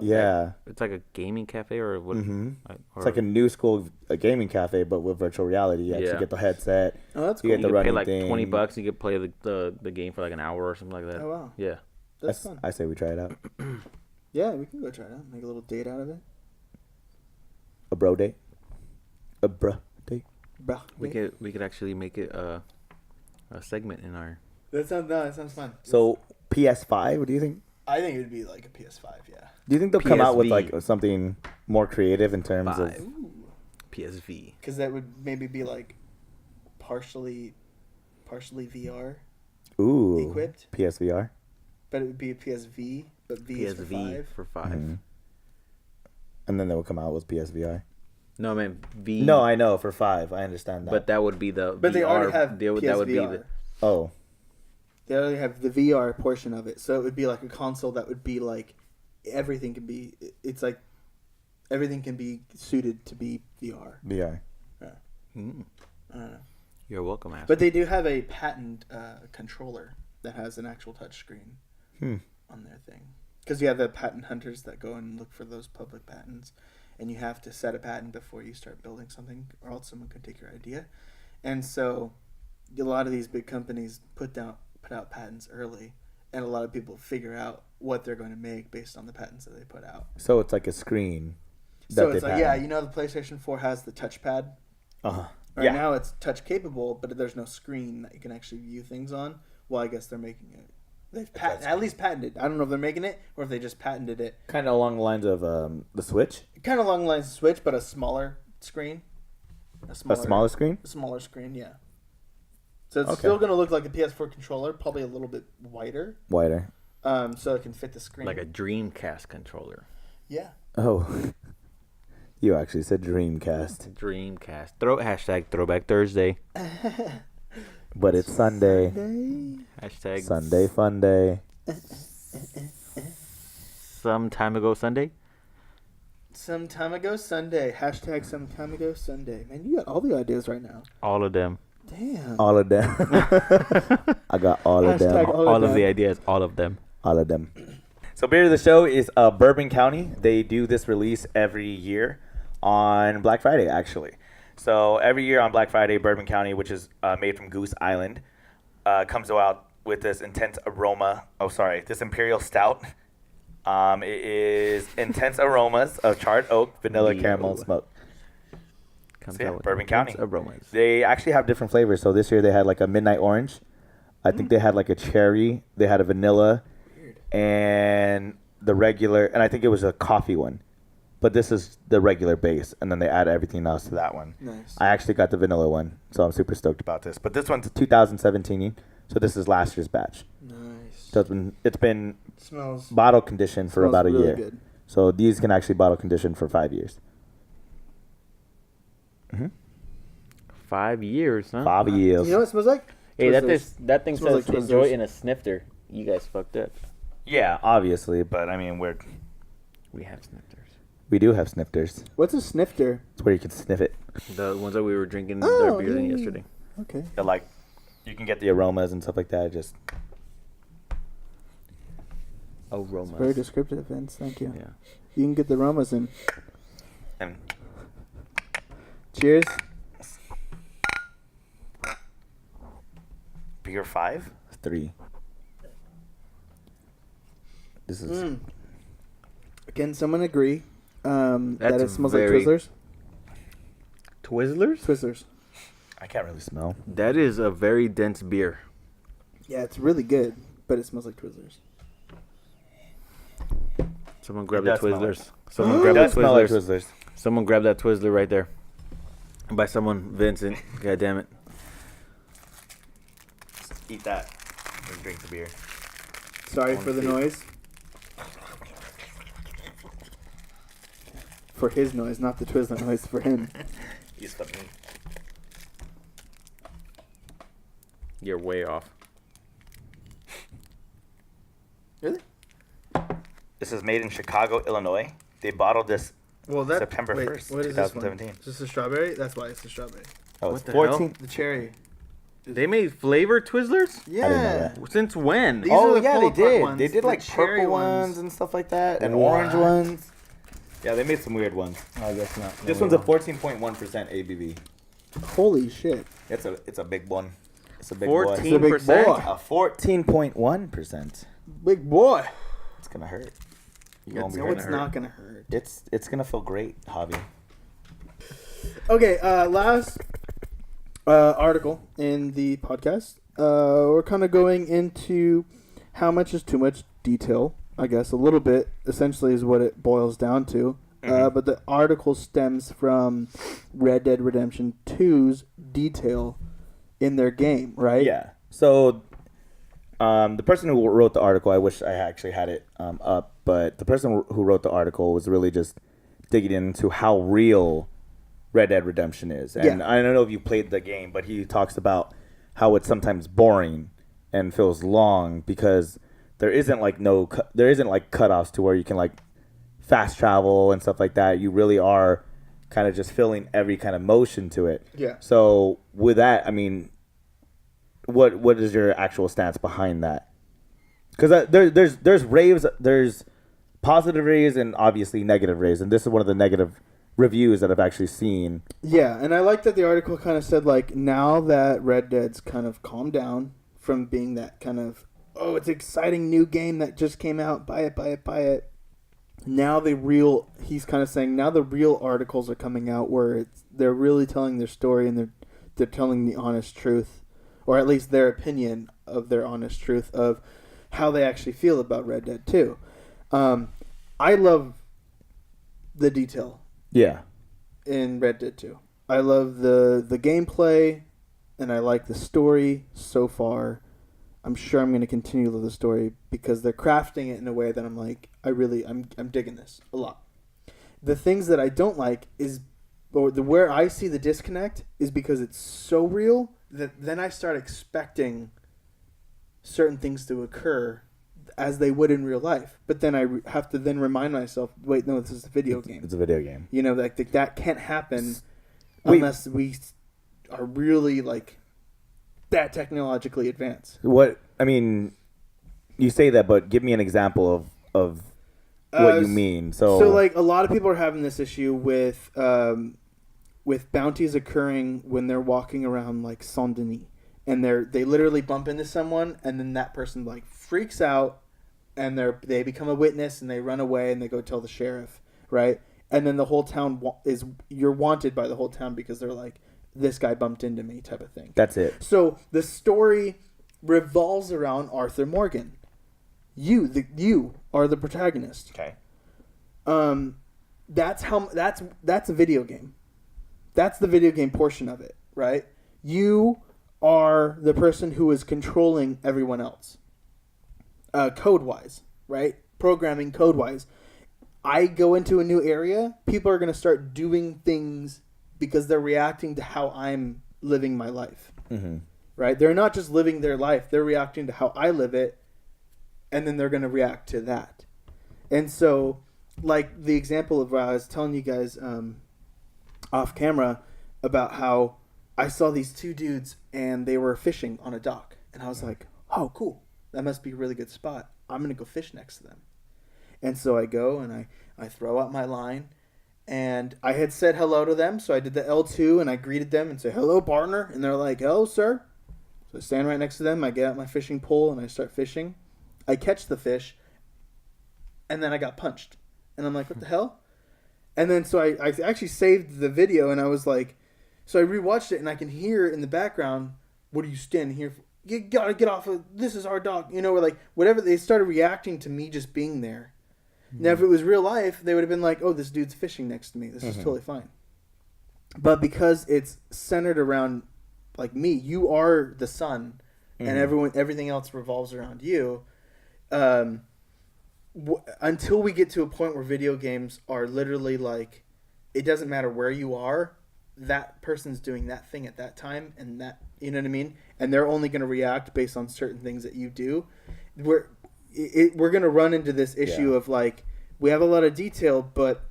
Speaker 2: Yeah.
Speaker 3: It's like a gaming cafe or what?
Speaker 2: It's like a new school gaming cafe, but with virtual reality. You actually
Speaker 3: Yeah.
Speaker 2: get the headset.
Speaker 1: Oh, that's
Speaker 2: You
Speaker 1: cool.
Speaker 2: get the
Speaker 3: You could pay
Speaker 2: running
Speaker 3: like
Speaker 2: thing.
Speaker 3: $20 and you could play the game for like an hour or something like that.
Speaker 1: Oh, wow.
Speaker 3: Yeah.
Speaker 1: That's fun.
Speaker 2: I say we try it out.
Speaker 1: Yeah, we can go try it out. Make a little date out of it.
Speaker 2: A bro date. A bro date.
Speaker 1: Bruh.
Speaker 3: We could actually make it a segment in our.
Speaker 1: That sounds fun.
Speaker 2: So PS5, what do you think?
Speaker 1: I think it would be like a PS5, yeah.
Speaker 2: Do you think they'll come out with
Speaker 3: PSV.
Speaker 2: like something more creative in terms of?
Speaker 3: Five. PSV.
Speaker 1: Because that would maybe be like partially VR,
Speaker 2: Ooh.
Speaker 1: Equipped?
Speaker 2: PSVR.
Speaker 1: but it would be a PSV, but V is for
Speaker 3: PSV
Speaker 1: 5.
Speaker 3: for 5.
Speaker 2: Mhm. And then they will come out with PSVR.
Speaker 3: No, man. V.
Speaker 2: No, I know for 5. I understand that.
Speaker 3: But that would be the.
Speaker 1: But they
Speaker 3: VR,
Speaker 1: already have
Speaker 3: that would be
Speaker 1: PSVR.
Speaker 3: the.
Speaker 2: oh,
Speaker 1: They already have the VR portion of it, so it would be like a console that would be like everything can be. It's like everything can be suited to be VR.
Speaker 2: VR.
Speaker 3: Mm.
Speaker 1: I don't know.
Speaker 3: You're welcome, ass.
Speaker 1: But they do have a patent controller that has an actual touch screen on their thing. Because you have the patent hunters that go and look for those public patents, and you have to set a patent before you start building something, or else someone could take your idea. And so, a lot of these big companies put out patents early, and a lot of people figure out what they're going to make based on the patents that they put out.
Speaker 2: So it's like a screen.
Speaker 1: So
Speaker 2: that
Speaker 1: it's
Speaker 2: they
Speaker 1: like, yeah,
Speaker 2: patent.
Speaker 1: you know, the PlayStation 4 has the touchpad.
Speaker 2: Uh-huh.
Speaker 1: Right
Speaker 2: Yeah.
Speaker 1: now it's touch capable, but there's no screen that you can actually view things on. Well, I guess they're making it. They've at least patented. I don't know if they're making it or if they just patented it.
Speaker 2: Kind of along the lines of the Switch.
Speaker 1: Kind of along the lines of Switch, but a smaller screen.
Speaker 2: A smaller screen.
Speaker 1: A smaller screen, yeah. So it's
Speaker 2: Okay.
Speaker 1: still going to look like a PS4 controller, probably a little bit wider,
Speaker 2: Wider.
Speaker 1: so it can fit the screen.
Speaker 3: like a Dreamcast controller.
Speaker 1: Yeah.
Speaker 2: Oh. You actually said Dreamcast.
Speaker 3: Dreamcast. Hashtag Throwback Thursday.
Speaker 2: But it's Sunday.
Speaker 3: Hashtag
Speaker 2: Sunday fun day.
Speaker 3: some time ago Sunday.
Speaker 1: Some time ago Sunday. Hashtag some time ago Sunday. Man, you got all the ideas right now.
Speaker 3: All of them.
Speaker 1: Damn.
Speaker 2: All of them. I got all of them.
Speaker 1: Hashtag
Speaker 3: All of the ideas, all of them.
Speaker 2: All of them. So beer of the show is Bourbon County. They do this release every year on Black Friday, actually. So every year on Black Friday, Bourbon County, which is made from Goose Island, comes out with this intense aroma. Oh, sorry, this Imperial Stout. It is intense aromas of charred oak, vanilla, caramel, and smoke.
Speaker 3: Comes
Speaker 2: So yeah,
Speaker 3: out with
Speaker 2: Bourbon
Speaker 3: intense
Speaker 2: County.
Speaker 3: aromas.
Speaker 2: They actually have different flavors. So this year they had like a midnight orange. I think they had like a cherry. They had a vanilla. And the regular, and I think it was a coffee one. But this is the regular base, and then they add everything else to that one.
Speaker 1: Nice.
Speaker 2: I actually got the vanilla one, so I'm super stoked about this. But this one's 2017, so this is last year's batch.
Speaker 1: Nice.
Speaker 2: So it's been
Speaker 1: Smells.
Speaker 2: bottle conditioned for
Speaker 1: Smells
Speaker 2: about a
Speaker 1: really
Speaker 2: year.
Speaker 1: good.
Speaker 2: So these can actually bottle condition for 5 years.
Speaker 3: 5 years, huh?
Speaker 2: 5 years.
Speaker 1: You know what it smells like?
Speaker 3: Hey,
Speaker 1: Twizzlers.
Speaker 3: that thing
Speaker 1: Smells
Speaker 3: says
Speaker 1: like
Speaker 3: enjoy
Speaker 1: Twizzlers.
Speaker 3: in a snifter. You guys fucked up.
Speaker 2: Yeah, obviously, but I mean
Speaker 3: We have snifters.
Speaker 2: we do have snifters.
Speaker 1: What's a snifter?
Speaker 2: It's where you can sniff it.
Speaker 3: The ones that we were drinking
Speaker 1: Oh,
Speaker 3: their beer in
Speaker 1: yeah.
Speaker 3: yesterday.
Speaker 1: Okay.
Speaker 2: They're like, you can get the aromas and stuff like that. Just
Speaker 3: Aromas.
Speaker 1: Very descriptive, Vince. Thank you.
Speaker 3: Yeah.
Speaker 1: You can get the aromas in.
Speaker 2: and
Speaker 1: Cheers.
Speaker 2: beer 5, 3. This is
Speaker 1: Can someone agree that
Speaker 3: That's
Speaker 1: it smells
Speaker 3: very-
Speaker 1: like Twizzlers?
Speaker 3: Twizzlers?
Speaker 1: Twizzlers.
Speaker 2: I can't really smell.
Speaker 3: That is a very dense beer.
Speaker 1: Yeah, it's really good, but it smells like Twizzlers.
Speaker 3: Someone grab
Speaker 2: It
Speaker 3: the
Speaker 2: does smell
Speaker 3: Twizzlers. Someone grab
Speaker 2: It
Speaker 3: the
Speaker 2: does smell like
Speaker 3: Twizzlers.
Speaker 2: Twizzlers.
Speaker 3: Someone grab that Twizzler right there. By someone, Vincent. God damn it.
Speaker 2: Eat that and drink the beer.
Speaker 1: Sorry for the noise. For his noise, not the Twizzler noise. For him.
Speaker 2: Use the meat.
Speaker 3: You're way off.
Speaker 1: Really?
Speaker 2: This is made in Chicago, Illinois. They bottled this.
Speaker 1: Well, that
Speaker 2: September 1st,
Speaker 1: What is this one?
Speaker 2: 2017.
Speaker 1: Is this a strawberry? That's why it's a strawberry.
Speaker 2: Oh,
Speaker 3: What
Speaker 2: it's
Speaker 3: the
Speaker 2: 14.
Speaker 1: The cherry.
Speaker 3: They made flavor Twizzlers?
Speaker 1: Yeah.
Speaker 2: didn't know that.
Speaker 3: Since when?
Speaker 1: These are
Speaker 2: Oh
Speaker 1: the
Speaker 2: yeah, they
Speaker 1: pull-apart
Speaker 2: did.
Speaker 1: ones,
Speaker 2: They did
Speaker 1: the
Speaker 2: like
Speaker 1: cherry
Speaker 2: purple
Speaker 1: ones.
Speaker 2: ones and stuff like that, and
Speaker 1: What?
Speaker 2: orange ones. Yeah, they made some weird ones.
Speaker 3: I guess not.
Speaker 2: This one's a 14.1% ABV.
Speaker 1: Holy shit.
Speaker 2: It's a big one. It's a big
Speaker 3: 14%?
Speaker 2: boy.
Speaker 1: It's a big boy.
Speaker 2: A 14.1%.
Speaker 1: Big boy.
Speaker 2: It's gonna hurt. You
Speaker 1: No,
Speaker 2: won't be
Speaker 1: it's
Speaker 2: hurt.
Speaker 1: not gonna hurt.
Speaker 2: It's gonna feel great, Hobby.
Speaker 1: Okay, last article in the podcast. We're kind of going into how much is too much detail. I guess a little bit, essentially, is what it boils down to. But the article stems from Red Dead Redemption 2's detail in their game, right?
Speaker 2: Yeah. So, the person who wrote the article, I wish I actually had it up, but the person who wrote the article was really just digging into how real Red Dead Redemption is. And
Speaker 1: Yeah.
Speaker 2: I don't know if you played the game, but he talks about how it's sometimes boring and feels long because there isn't like cutoffs to where you can like fast travel and stuff like that. You really are kind of just feeling every kind of motion to it.
Speaker 1: Yeah.
Speaker 2: So with that, I mean, what is your actual stance behind that? Because there's raves, there's positive raves and obviously negative raves, and this is one of the negative reviews that I've actually seen.
Speaker 1: Yeah, and I like that the article kind of said, like, now that Red Dead's kind of calmed down from being that kind of, oh, it's an exciting new game that just came out, buy it, buy it, buy it. Now he's kind of saying, now the real articles are coming out where they're really telling their story and they're telling the honest truth, or at least their opinion of their honest truth of how they actually feel about Red Dead 2. I love the detail.
Speaker 2: Yeah.
Speaker 1: In Red Dead 2. I love the gameplay, and I like the story so far. I'm sure I'm going to continue to love the story because they're crafting it in a way that I'm like, I'm digging this a lot. The things that I don't like is, or where I see the disconnect is because it's so real that then I start expecting certain things to occur as they would in real life. But then I have to then remind myself, wait, no, this is a video game.
Speaker 2: It's a video game.
Speaker 1: You know, that can't happen
Speaker 2: Wait.
Speaker 1: unless we are really like that technologically advanced.
Speaker 2: What I mean, you say that, but give me an example of what you mean. So
Speaker 1: like a lot of people are having this issue with bounties occurring when they're walking around like Saint Denis, and they literally bump into someone, and then that person like freaks out, and they become a witness, and they run away, and they go tell the sheriff, right? And then the whole town you're wanted by the whole town because they're like, this guy bumped into me type of thing.
Speaker 2: that's it.
Speaker 1: So the story revolves around Arthur Morgan. You are the protagonist.
Speaker 2: Okay.
Speaker 1: That's a video game. That's the video game portion of it, right? You are the person who is controlling everyone else. Code-wise, right? Programming code-wise. I go into a new area, people are going to start doing things because they're reacting to how I'm living my life.
Speaker 2: Mm-hmm.
Speaker 1: Right? They're not just living their life, they're reacting to how I live it, and then they're going to react to that. And so, like the example of what I was telling you guys off camera about how I saw these two dudes and they were fishing on a dock. And I was like, oh, cool. That must be a really good spot. I'm going to go fish next to them. And so I go and I throw out my line. And I had said hello to them, so I did the L2 and I greeted them and say, hello, partner. And they're like, hello, sir. So I stand right next to them. I get out my fishing pole and I start fishing. I catch the fish, and then I got punched. And I'm like, what the hell? And then so I actually saved the video, and I was like, so I rewatched it, and I can hear in the background, what are you standing here for? You gotta get off of, this is our dog. You know, or like, whatever, they started reacting to me just being there. Now, if it was real life, they would have been like, oh, this dude's fishing next to me. This is totally fine. But because it's centered around, like, me, you are the sun, and everything else revolves around you. Until we get to a point where video games are literally like, it doesn't matter where you are, that person's doing that thing at that time, and that, you know what I mean? And they're only going to react based on certain things that you do. We're going to run into this issue of like, we have a lot of detail, but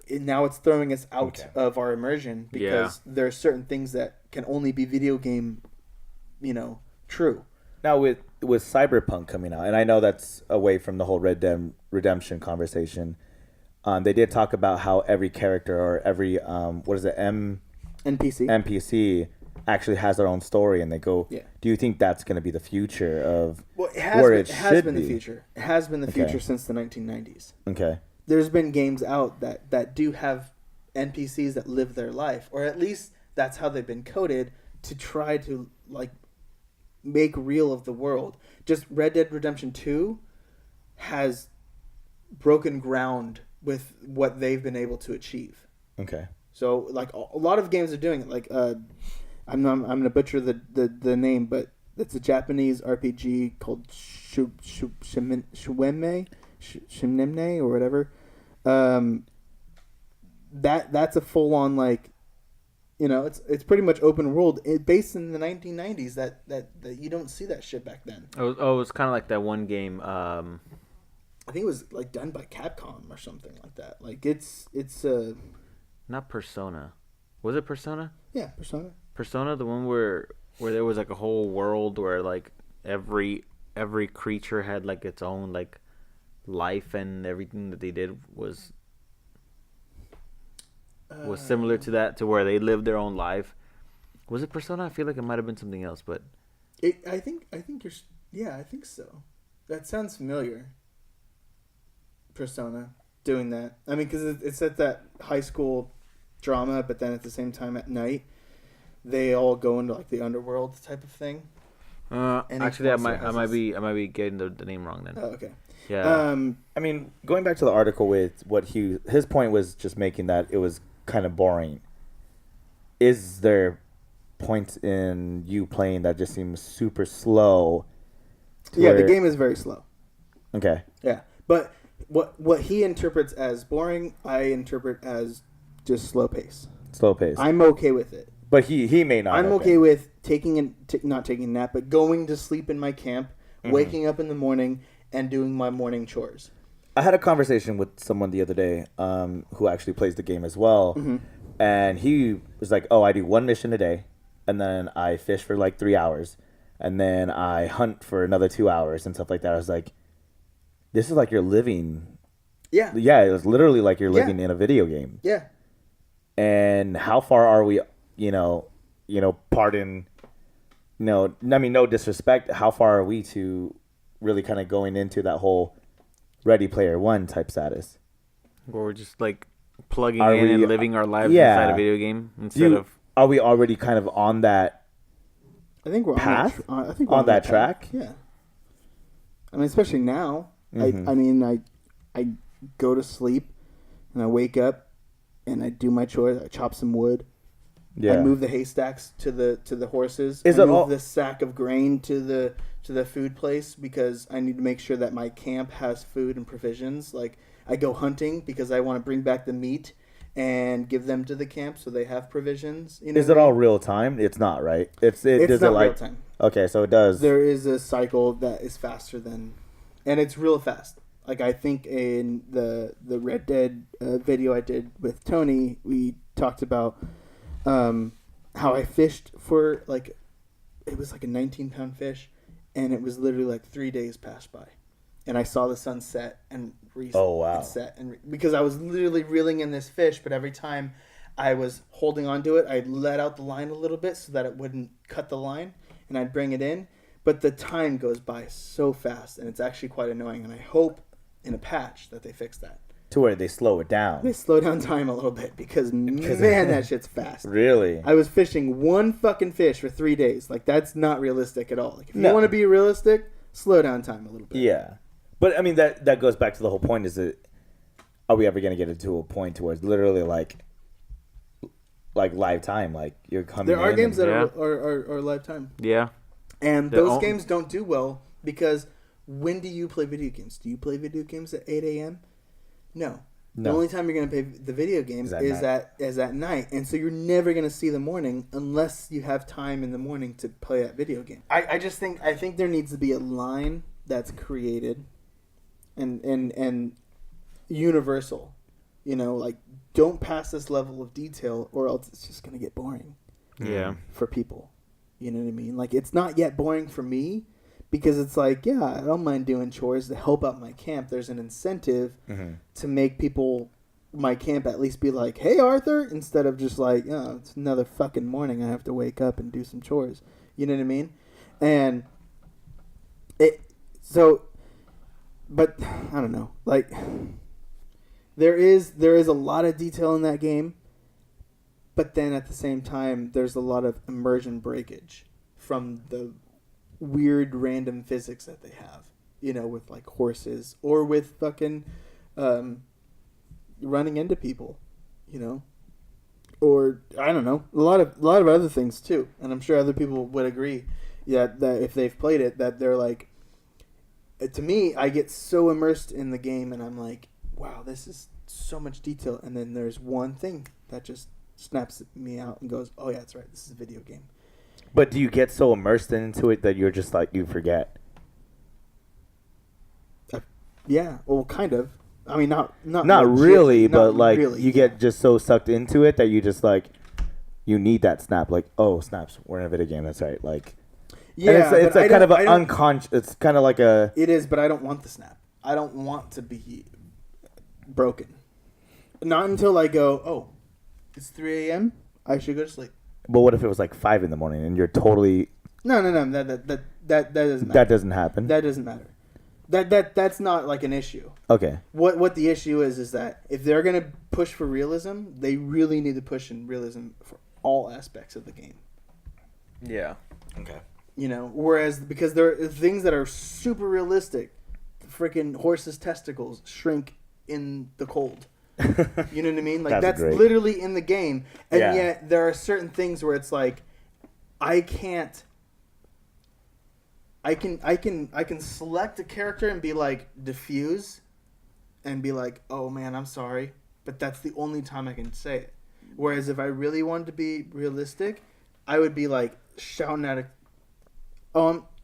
Speaker 1: now it's throwing us out of our immersion because there are certain things that can only be video game, true.
Speaker 2: Now with Cyberpunk coming out, and I know that's away from the whole Red Dead Redemption conversation, they did talk about how every character or every NPC actually has their own story, and they go. Yeah. Do you think that's going to be the future of
Speaker 1: it has been the future. It has been the future since the 1990s.
Speaker 2: Okay.
Speaker 1: There's been games out that do have NPCs that live their life, or at least that's how they've been coded to try to like make real of the world. Just Red Dead Redemption 2 has broken ground with what they've been able to achieve.
Speaker 2: Okay.
Speaker 1: So like a lot of games are doing it. Like I'm gonna butcher the name, but it's a Japanese RPG called Shimnemne or whatever. That's a full on like, it's pretty much open world. Based in the 1990s. That you don't see that shit back then.
Speaker 3: It was kind of like that one game.
Speaker 1: I think it was like done by Capcom or something like that. Like it's
Speaker 3: not Persona. Was it Persona?
Speaker 1: Yeah, Persona.
Speaker 3: Persona, the one where there was like a whole world where like every creature had like its own like life, and everything that they did was similar to that, to where they lived their own life. Was it Persona? I feel like it might have been something else, but
Speaker 1: I think I think so. That sounds familiar. Persona doing that. I mean, because it's at that high school drama, but then at the same time at night they all go into like the underworld type of thing.
Speaker 3: Actually, I might be getting the name wrong then.
Speaker 1: Oh, okay.
Speaker 3: Yeah.
Speaker 2: I mean, going back to the article with what his point was just making that it was kind of boring. Is there points in you playing that just seems super slow?
Speaker 1: Yeah, the game is very slow.
Speaker 2: Okay.
Speaker 1: Yeah, but what he interprets as boring, I interpret as just slow pace.
Speaker 2: Slow pace.
Speaker 1: I'm okay with it.
Speaker 2: But he may not.
Speaker 1: I'm okay with not taking a nap, but going to sleep in my camp, waking up in the morning, and doing my morning chores.
Speaker 2: I had a conversation with someone the other day who actually plays the game as well. And he was like, oh, I do one mission a day, and then I fish for like 3 hours, and then I hunt for another 2 hours and stuff like that. I was like, this is like you're living.
Speaker 1: Yeah.
Speaker 2: Yeah, it was literally like you're
Speaker 1: Yeah.
Speaker 2: living in a video game.
Speaker 1: Yeah.
Speaker 2: And how far are we? Pardon. No, I mean no disrespect. How far are we to really kind of going into that whole Ready Player One type status?
Speaker 3: Where we're just like plugging
Speaker 2: Are
Speaker 3: in
Speaker 2: we-
Speaker 3: and living our lives
Speaker 2: yeah.
Speaker 3: inside a video game instead of.
Speaker 2: Are we already kind of on that
Speaker 1: I think we're
Speaker 2: path?
Speaker 1: I think we're
Speaker 2: On that
Speaker 1: path.
Speaker 2: track?
Speaker 1: Yeah. I mean, especially now.
Speaker 2: Mhm.
Speaker 1: I go to sleep and I wake up and I do my chores. I chop some wood.
Speaker 2: Yeah.
Speaker 1: I move the haystacks to the horses.
Speaker 2: Is
Speaker 1: I
Speaker 2: it
Speaker 1: move
Speaker 2: all-
Speaker 1: the sack of grain to the food place because I need to make sure that my camp has food and provisions. Like I go hunting because I want to bring back the meat and give them to the camp so they have provisions. You know
Speaker 2: Is
Speaker 1: what
Speaker 2: it
Speaker 1: I
Speaker 2: all
Speaker 1: mean?
Speaker 2: real time? It's not, right? It's
Speaker 1: It's
Speaker 2: does
Speaker 1: not
Speaker 2: it like
Speaker 1: real time.
Speaker 2: Okay, so it does.
Speaker 1: There is a cycle that is faster than, and it's real fast. Like I think in the Red Dead video I did with Tony, we talked about how I fished for like, it was like a 19-pound fish, and it was literally like 3 days passed by, and I saw the sun set and reset.
Speaker 2: Oh, wow.
Speaker 1: And set because I was literally reeling in this fish, but every time I was holding onto it, I'd let out the line a little bit so that it wouldn't cut the line, and I'd bring it in. But the time goes by so fast, and it's actually quite annoying. And I hope in a patch that they fix that.
Speaker 2: To where they slow it down.
Speaker 1: They slow down time a little bit because man, that shit's fast.
Speaker 2: Really?
Speaker 1: I was fishing one fucking fish for 3 days. Like that's not realistic at all. Like if you
Speaker 2: No.
Speaker 1: want to be realistic, slow down time a little bit.
Speaker 2: Yeah. But I mean that goes back to the whole point, is that are we ever gonna get into a point towards literally like live time? Like you're coming
Speaker 1: There are
Speaker 2: in
Speaker 1: games
Speaker 2: and-
Speaker 1: that
Speaker 3: Yeah.
Speaker 1: are lifetime.
Speaker 3: Yeah.
Speaker 1: And
Speaker 3: The
Speaker 1: those
Speaker 3: o-
Speaker 1: games don't do well because when do you play video games? Do you play video games at 8 a.m.? No. The
Speaker 2: No.
Speaker 1: only time you're going to play the video games
Speaker 2: Is at
Speaker 1: is at night. And so you're never going to see the morning unless you have time in the morning to play that video game. I think there needs to be a line that's created and universal. You know, like don't pass this level of detail or else it's just going to get boring
Speaker 3: Yeah.
Speaker 1: for people. You know what I mean? Like it's not yet boring for me because it's like, yeah, I don't mind doing chores to help out my camp. There's an incentive to make people my camp at least be like, hey Arthur, instead of just like, oh, it's another fucking morning, I have to wake up and do some chores. You know what I mean? And but I don't know. Like there is a lot of detail in that game. But then at the same time, there's a lot of immersion breakage from the weird random physics that they have, you know, with like horses or with fucking running into people, you know, or I don't know, a lot of other things too. And I'm sure other people would agree, that if they've played it, that they're like, to me, I get so immersed in the game, and I'm like, wow, this is so much detail. And then there's one thing that just snaps me out and goes, oh yeah, that's right, this is a video game.
Speaker 2: But do you get so immersed into it that you're just like you forget?
Speaker 1: Yeah, well, kind of. I mean, not
Speaker 2: really,
Speaker 1: not
Speaker 2: but like
Speaker 1: really,
Speaker 2: you get just so sucked into it that you just like you need that snap. Like, oh, snaps, we're in a video game. That's right. Like,
Speaker 1: yeah,
Speaker 2: and it's
Speaker 1: but
Speaker 2: a kind of
Speaker 1: I
Speaker 2: an
Speaker 1: don't-
Speaker 2: unconscious. It's kind of like a.
Speaker 1: It is, but I don't want the snap. I don't want to be broken. Not until I go, oh, it's 3 a.m. I should go to sleep.
Speaker 2: But what if it was like 5 a.m. and you're totally?
Speaker 1: No. That doesn't matter.
Speaker 2: That doesn't happen.
Speaker 1: That doesn't matter. That's not like an issue.
Speaker 2: Okay.
Speaker 1: What the issue is that if they're gonna push for realism, they really need to push in realism for all aspects of the game.
Speaker 3: Yeah.
Speaker 2: Okay.
Speaker 1: You know, whereas because there are things that are super realistic, the freaking horse's testicles shrink in the cold. You know what I mean? Like that's
Speaker 2: great.
Speaker 1: literally in the game, and
Speaker 2: Yeah.
Speaker 1: yet there are certain things where it's like, I can select a character and be like diffuse, and be like, oh man, I'm sorry, but that's the only time I can say it. Whereas if I really wanted to be realistic, I would be like shouting at a,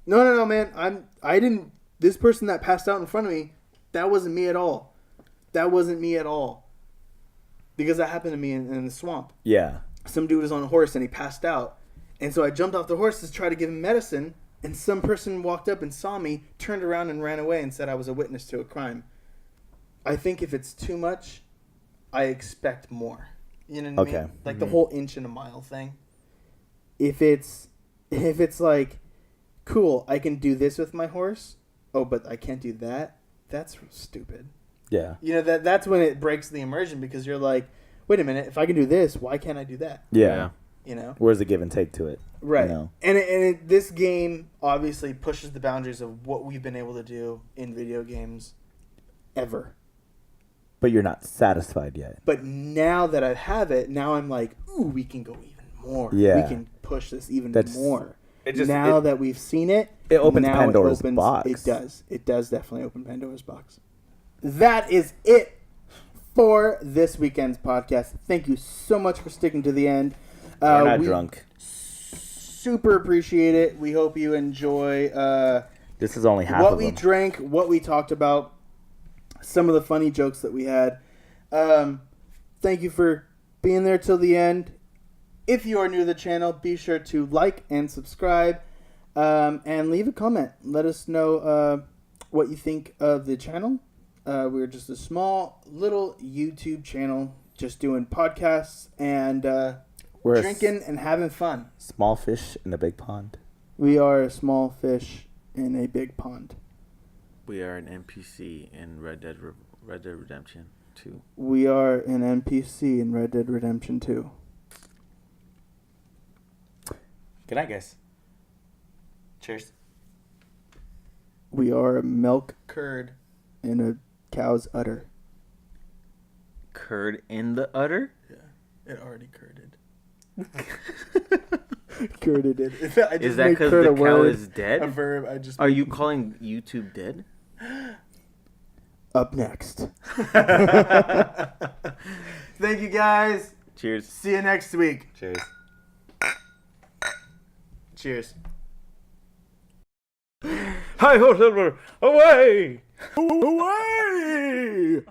Speaker 1: no man, I didn't. This person that passed out in front of me, that wasn't me at all. That wasn't me at all. Because that happened to me in the swamp.
Speaker 2: Yeah.
Speaker 1: Some dude was on a horse and he passed out, And so I jumped off the horse to try to give him medicine, and some person walked up and saw me, turned around and ran away and said I was a witness to a crime. I think if it's too much, I expect more. You know what I mean? Like the whole inch and a mile thing. If it's like, cool, I can do this with my horse. Oh, but I can't do that. That's stupid.
Speaker 2: Yeah.
Speaker 1: You know, that's when it breaks the immersion, because you're like, wait a minute, if I can do this, why can't I do that?
Speaker 2: Yeah.
Speaker 1: You know?
Speaker 2: Where's the give and take to it?
Speaker 1: Right.
Speaker 2: You know?
Speaker 1: And this game obviously pushes the boundaries of what we've been able to do in video games ever.
Speaker 2: But you're not satisfied yet.
Speaker 1: But now that I have it, now I'm like, ooh, we can go even more.
Speaker 2: Yeah.
Speaker 1: We can push this even
Speaker 2: That's-
Speaker 1: more.
Speaker 2: It just,
Speaker 1: now that we've seen it,
Speaker 2: it opens
Speaker 1: now
Speaker 2: Pandora's
Speaker 1: it opens,
Speaker 2: box.
Speaker 1: It does. It does definitely open Pandora's box. That is it for this weekend's podcast. Thank you so much for sticking to the end.
Speaker 2: We're not drunk.
Speaker 1: Super appreciate it. We hope you enjoy
Speaker 2: This is only half
Speaker 1: what
Speaker 2: of
Speaker 1: we
Speaker 2: them.
Speaker 1: drank, what we talked about, some of the funny jokes that we had. Thank you for being there till the end. If you are new to the channel, be sure to like and subscribe, and leave a comment. Let us know what you think of the channel. We're just a small little YouTube channel, just doing podcasts and
Speaker 2: We're
Speaker 1: drinking and having fun.
Speaker 2: Small fish in a big pond.
Speaker 1: We are a small fish in a big pond.
Speaker 3: We are an NPC in Red Dead Redemption 2.
Speaker 1: We are an NPC in Red Dead Redemption 2.
Speaker 5: Good night, guys. Cheers.
Speaker 1: We are a milk
Speaker 4: Curd.
Speaker 1: in a cow's udder.
Speaker 3: Curd in the udder?
Speaker 4: Yeah, it already curded.
Speaker 1: Curded it.
Speaker 4: I just
Speaker 3: Is that
Speaker 4: made
Speaker 3: because
Speaker 1: curd
Speaker 3: the
Speaker 1: a
Speaker 3: cow
Speaker 1: word,
Speaker 3: is
Speaker 4: a
Speaker 3: dead?
Speaker 4: verb. I just
Speaker 3: Are you calling YouTube dead?
Speaker 1: Up next. Thank you guys.
Speaker 3: Cheers.
Speaker 1: See you next week.
Speaker 2: Cheers.
Speaker 1: Cheers.
Speaker 3: Hi ho, Silver! Away!
Speaker 1: Away!